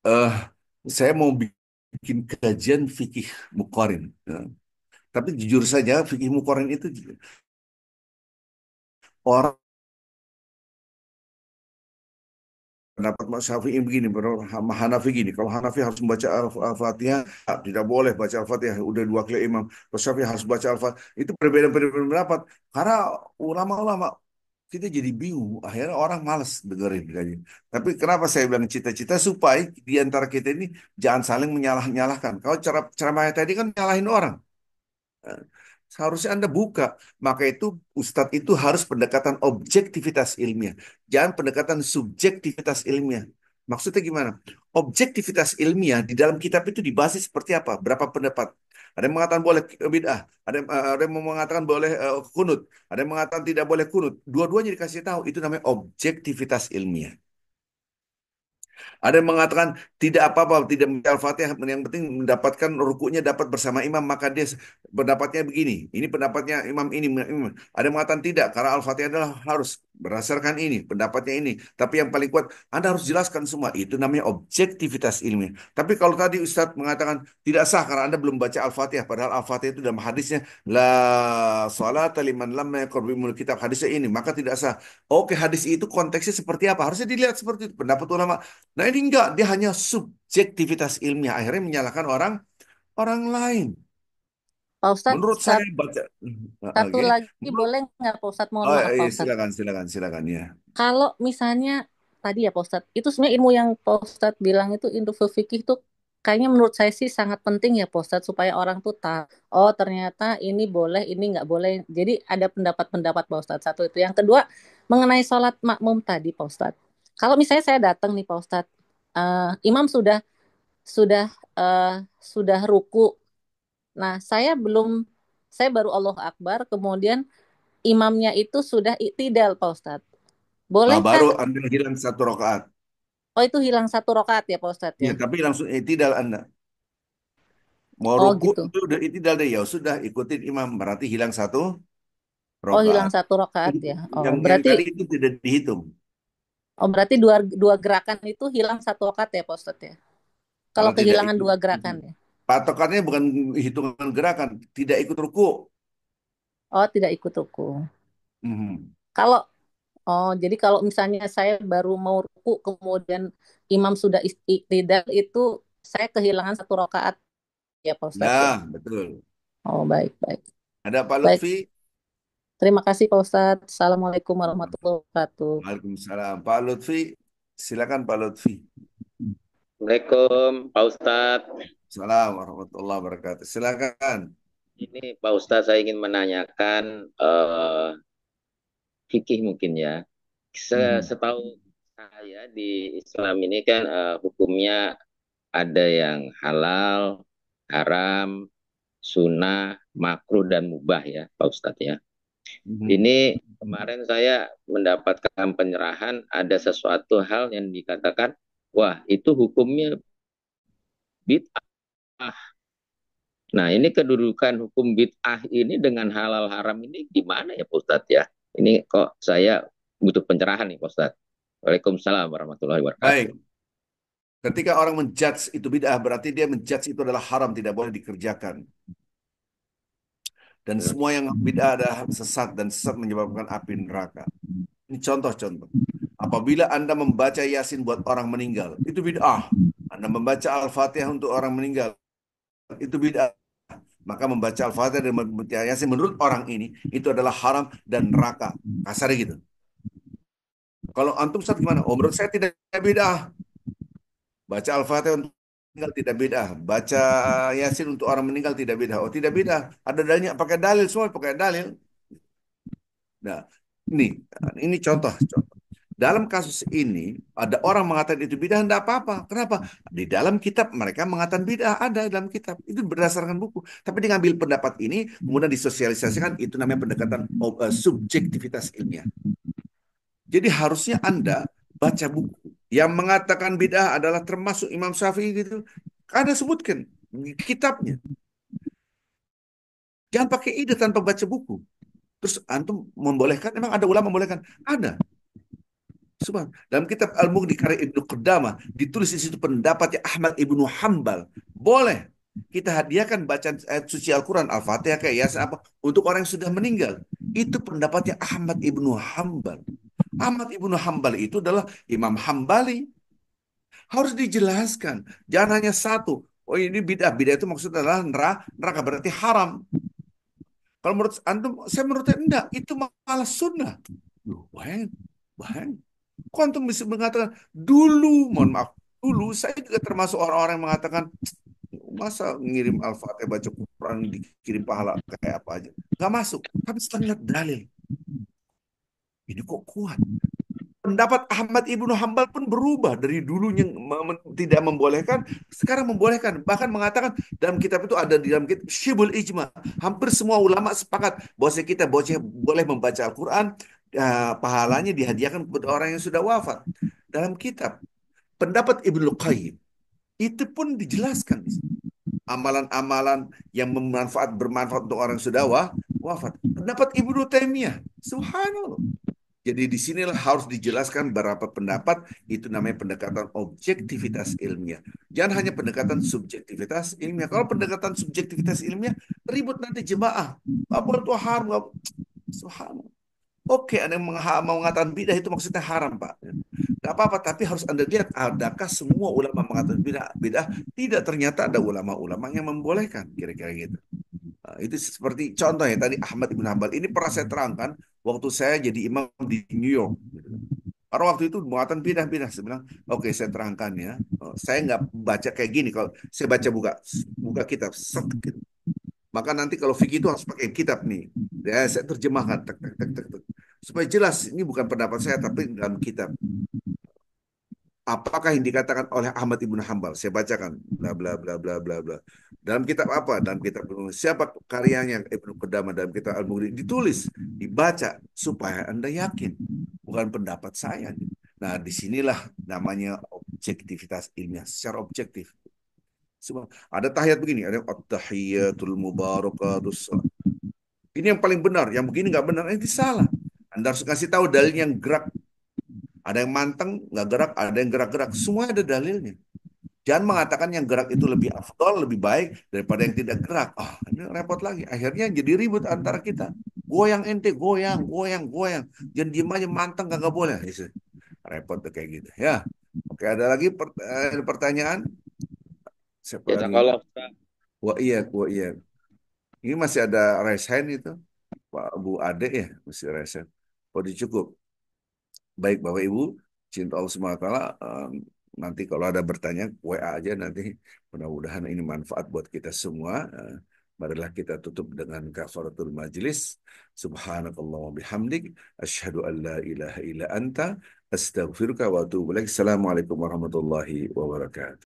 Speaker 1: eh saya mau bikin kajian fikih Muqarin. Ya. Tapi jujur saja fikih Muqarin itu orang pendapat Mas Syafi'i begini, pendapat Hanafi gini. Kalau Hanafi harus membaca Al-Fatihah, tidak boleh baca Al-Fatihah. Udah dua kali imam. Kalau Syafi'i harus baca Al-Fatihah. Itu perbedaan-perbedaan pendapat. Karena ulama-ulama kita jadi bingung. Akhirnya orang malas dengerin kaji. Tapi kenapa saya bilang cita-cita supaya di antara kita ini jangan saling menyalah-nyalahkan. Kalau cara ceramah tadi kan nyalahin orang. Eh, Seharusnya Anda buka. Maka itu Ustadz itu harus pendekatan objektivitas ilmiah. Jangan pendekatan subjektivitas ilmiah. Maksudnya gimana? Objektivitas ilmiah di dalam kitab itu dibahas seperti apa? Berapa pendapat? Ada yang mengatakan boleh bid'ah, ada yang mengatakan boleh kunut, ada yang mengatakan tidak boleh kunut. Dua-duanya dikasih tahu. Itu namanya objektivitas ilmiah. Ada yang mengatakan tidak apa-apa, tidak membaca Al-Fatihah, yang penting mendapatkan rukuknya dapat bersama imam, maka dia pendapatnya begini. Ini pendapatnya imam ini. Ada yang mengatakan tidak, karena Al-Fatihah adalah harus berdasarkan ini, pendapatnya ini. Tapi yang paling kuat, Anda harus jelaskan semua. Itu namanya objektivitas ilmiah. Tapi kalau tadi Ustadz mengatakan tidak sah karena Anda belum baca Al-Fatihah, padahal Al-Fatihah itu dalam hadisnya la salata liman lam yaqra bimul kitab, hadisnya ini, maka tidak sah. Oke, hadis itu konteksnya seperti apa? Harusnya dilihat seperti itu pendapat ulama. Nah ini enggak, dia hanya subjektivitas ilmiah. Akhirnya menyalahkan orang orang lain.
Speaker 6: Pak Ustadz,
Speaker 1: Menurut saya baca,
Speaker 6: satu
Speaker 1: oke.
Speaker 6: lagi
Speaker 1: Menurut,
Speaker 6: boleh nggak Pak Ustadz? Mohon
Speaker 1: oh
Speaker 6: maaf Pak
Speaker 1: iya,
Speaker 6: Ustadz.
Speaker 1: silakan ya.
Speaker 6: Kalau misalnya tadi ya Pak Ustadz, itu sebenarnya ilmu yang Pak Ustadz bilang itu ilmu fikih itu kayaknya menurut saya sih sangat penting ya Pak Ustadz supaya orang tuh tahu, oh ternyata ini boleh, ini nggak boleh. Jadi ada pendapat-pendapat Pak Ustadz. Satu itu. Yang kedua, mengenai sholat makmum tadi Pak Ustadz. Kalau misalnya saya datang nih Pak Ustadz, imam sudah eh, sudah ruku. Nah, saya baru Allahu Akbar, kemudian imamnya itu sudah iktidal Pak Ustadz.
Speaker 1: Nah,
Speaker 6: Bolehkah?
Speaker 1: baru Anda hilang satu rakaat.
Speaker 6: Oh itu hilang satu rakaat ya Pak Ustadz
Speaker 1: Ya,
Speaker 6: ya?
Speaker 1: tapi langsung tidak Anda. Mau
Speaker 6: Oh
Speaker 1: ruku
Speaker 6: gitu.
Speaker 1: itu udah tidak deh, ya sudah ikutin imam, berarti hilang satu
Speaker 6: Oh hilang
Speaker 1: rakaat.
Speaker 6: satu rakaat ya. Oh
Speaker 1: Yang
Speaker 6: berarti
Speaker 1: tadi itu tidak dihitung.
Speaker 6: dua dua gerakan itu hilang satu rakaat ya Pak Ustadz ya? Kalau
Speaker 1: Kalau tidak
Speaker 6: kehilangan
Speaker 1: ikut,
Speaker 6: dua gerakan ya?
Speaker 1: patokannya bukan hitungan gerakan, tidak ikut ruku.
Speaker 6: Oh tidak ikut ruku.
Speaker 1: Mhm.
Speaker 6: Kalau jadi kalau misalnya saya baru mau ruku kemudian imam sudah iktidal itu saya kehilangan satu rakaat ya Pak Ustadz ya?
Speaker 1: Nah, betul.
Speaker 6: Oh baik baik.
Speaker 1: Ada Pak
Speaker 6: Baik.
Speaker 1: Lutfi?
Speaker 6: Terima kasih Pak Ustadz. Assalamualaikum warahmatullahi wabarakatuh.
Speaker 1: Waalaikumsalam. Pak Lutfi, silakan Pak Lutfi.
Speaker 7: Assalamualaikum Pak Ustadz.
Speaker 1: Assalamualaikum warahmatullahi wabarakatuh. Silakan.
Speaker 7: Ini Pak Ustadz saya ingin menanyakan fikih mungkin ya. Setahu saya di Islam ini kan hukumnya ada yang halal, haram, sunnah, makruh dan mubah ya Pak Ustadz ya. Ini kemarin saya mendapatkan penyerahan ada sesuatu hal yang dikatakan wah itu hukumnya bid'ah. Nah, ini kedudukan hukum bid'ah ini dengan halal haram ini gimana ya Pak Ustadz ya? Ini kok saya butuh pencerahan nih Pak Ustadz. Waalaikumsalam warahmatullahi wabarakatuh.
Speaker 1: Baik. Ketika orang menjudge itu bid'ah, berarti dia menjudge itu adalah haram, tidak boleh dikerjakan. Dan semua yang bid'ah adalah sesat, dan sesat menyebabkan api neraka. Ini contoh-contoh. Apabila Anda membaca Yasin buat orang meninggal, itu bid'ah. Anda membaca Al-Fatihah untuk orang meninggal, itu bid'ah. Maka membaca Al-Fatihah dan membaca Yasin menurut orang ini, itu adalah haram dan neraka. Kasar gitu. Kalau antum Ustaz gimana? Oh, menurut saya tidak bid'ah. Baca Al-Fatihah untuk meninggal tidak bid'ah. Baca Yasin untuk orang meninggal tidak bid'ah. Oh, tidak bid'ah. Ada dalilnya, pakai dalil semua, pakai dalil. Nah, ini contoh. Dalam kasus ini, ada orang mengatakan itu bid'ah, tidak apa-apa. Kenapa? Di dalam kitab mereka mengatakan bid'ah, ada dalam kitab. Itu berdasarkan buku. Tapi dia ngambil pendapat ini, kemudian disosialisasikan, itu namanya pendekatan subjektivitas ilmiah. Jadi harusnya Anda baca buku. Yang mengatakan bid'ah adalah termasuk Imam Syafi'i gitu. Anda sebutkan kitabnya. Jangan pakai ide tanpa baca buku. Terus antum membolehkan, memang ada ulama membolehkan. Ada. Dalam kitab Al-Mughni karya Ibnu Qudamah ditulis di situ pendapatnya Ahmad Ibnu Hambal. Boleh kita hadiahkan bacaan ayat suci Al-Quran, Al-Fatihah kayak Yasin apa untuk orang yang sudah meninggal. Itu pendapatnya Ahmad Ibnu Hambal. Ahmad Ibnu Hambal itu adalah Imam Hambali. Harus dijelaskan. Jangan hanya satu. Oh ini bid'ah. Bid'ah itu maksudnya adalah neraka berarti haram. Kalau menurut antum, saya menurut saya enggak. Itu malah sunnah. Loh, Bang, Bang. Kok antum bisa mengatakan dulu, mohon maaf, dulu saya juga termasuk orang-orang yang mengatakan masa ngirim Al-Fatihah baca Quran dikirim pahala kayak apa aja. Nggak masuk. Tapi setelah lihat dalil, ini kok kuat. Pendapat Ahmad Ibnu Hambal pun berubah dari dulunya tidak membolehkan, sekarang membolehkan. Bahkan mengatakan dalam kitab itu ada di dalam kitab Syibul Ijma. Hampir semua ulama sepakat bahwa kita boleh membaca Al-Quran, pahalanya dihadiahkan kepada orang yang sudah wafat. Dalam kitab pendapat Ibnu Qayyim itu pun dijelaskan amalan-amalan yang bermanfaat untuk orang yang sudah wafat. Pendapat Ibnu Taimiyah, subhanallah. Jadi disinilah harus dijelaskan beberapa pendapat, itu namanya pendekatan objektivitas ilmiah. Jangan hanya pendekatan subjektivitas ilmiah. Kalau pendekatan subjektivitas ilmiah, ribut nanti jemaah. Apa itu haram? Subhanallah. Oke, ada yang mau mengatakan bidah itu maksudnya haram, Pak. Gak apa-apa, tapi harus Anda lihat, adakah semua ulama mengatakan bidah? Tidak, ternyata ada ulama-ulama yang membolehkan, kira-kira gitu. Nah, itu seperti contohnya tadi Ahmad Ibn Hambal. Ini pernah saya terangkan waktu saya jadi imam di New York. Karena waktu itu muatan bidah-bidah. Saya bilang, oke, saya terangkan ya. Saya nggak baca kayak gini. Kalau saya buka kitab, gitu. Maka nanti kalau fikih itu harus pakai kitab nih. Ya, saya terjemahkan, tek, tek, tek, tek, tek. Supaya jelas, ini bukan pendapat saya, tapi dalam kitab. Apakah yang dikatakan oleh Ahmad Ibn Hambal? Saya bacakan, bla bla bla bla bla bla. Dalam kitab apa? Dalam kitab siapa karyanya Ibnu Qudamah dalam kitab Al-Mughni ditulis, dibaca supaya Anda yakin, bukan pendapat saya. Nah, disinilah namanya objektivitas ilmiah secara objektif. Ada tahiyat begini, ada at-tahiyatul mubarakatus. Ini yang paling benar, yang begini nggak benar, ini salah. Anda harus kasih tahu dalil yang gerak. Ada yang manteng, nggak gerak, ada yang gerak-gerak. Semua ada dalilnya. Jangan mengatakan yang gerak itu lebih afdol, lebih baik daripada yang tidak gerak. Ini repot lagi. Akhirnya jadi ribut antara kita. Goyang ente, goyang, goyang, goyang. Jangan diem aja manteng, nggak boleh. Repot tuh kayak gitu. Ya, oke, ada lagi pertanyaan? Siapa
Speaker 7: Ya,
Speaker 1: lagi?
Speaker 7: kalau
Speaker 1: Wah iya, wah iya. Ini masih ada raise hand itu. Pak Bu Ade ya, masih raise hand. Oh, cukup. Baik Bapak Ibu, cinta Allah SWT, nanti kalau ada bertanya, WA aja nanti. Mudah-mudahan ini manfaat buat kita semua. Marilah kita tutup dengan kafaratul majlis. Subhanakallah wa bihamdik. Asyhadu an la ilaha illa anta. Astaghfiruka wa atubu ilaik. Assalamualaikum warahmatullahi wabarakatuh.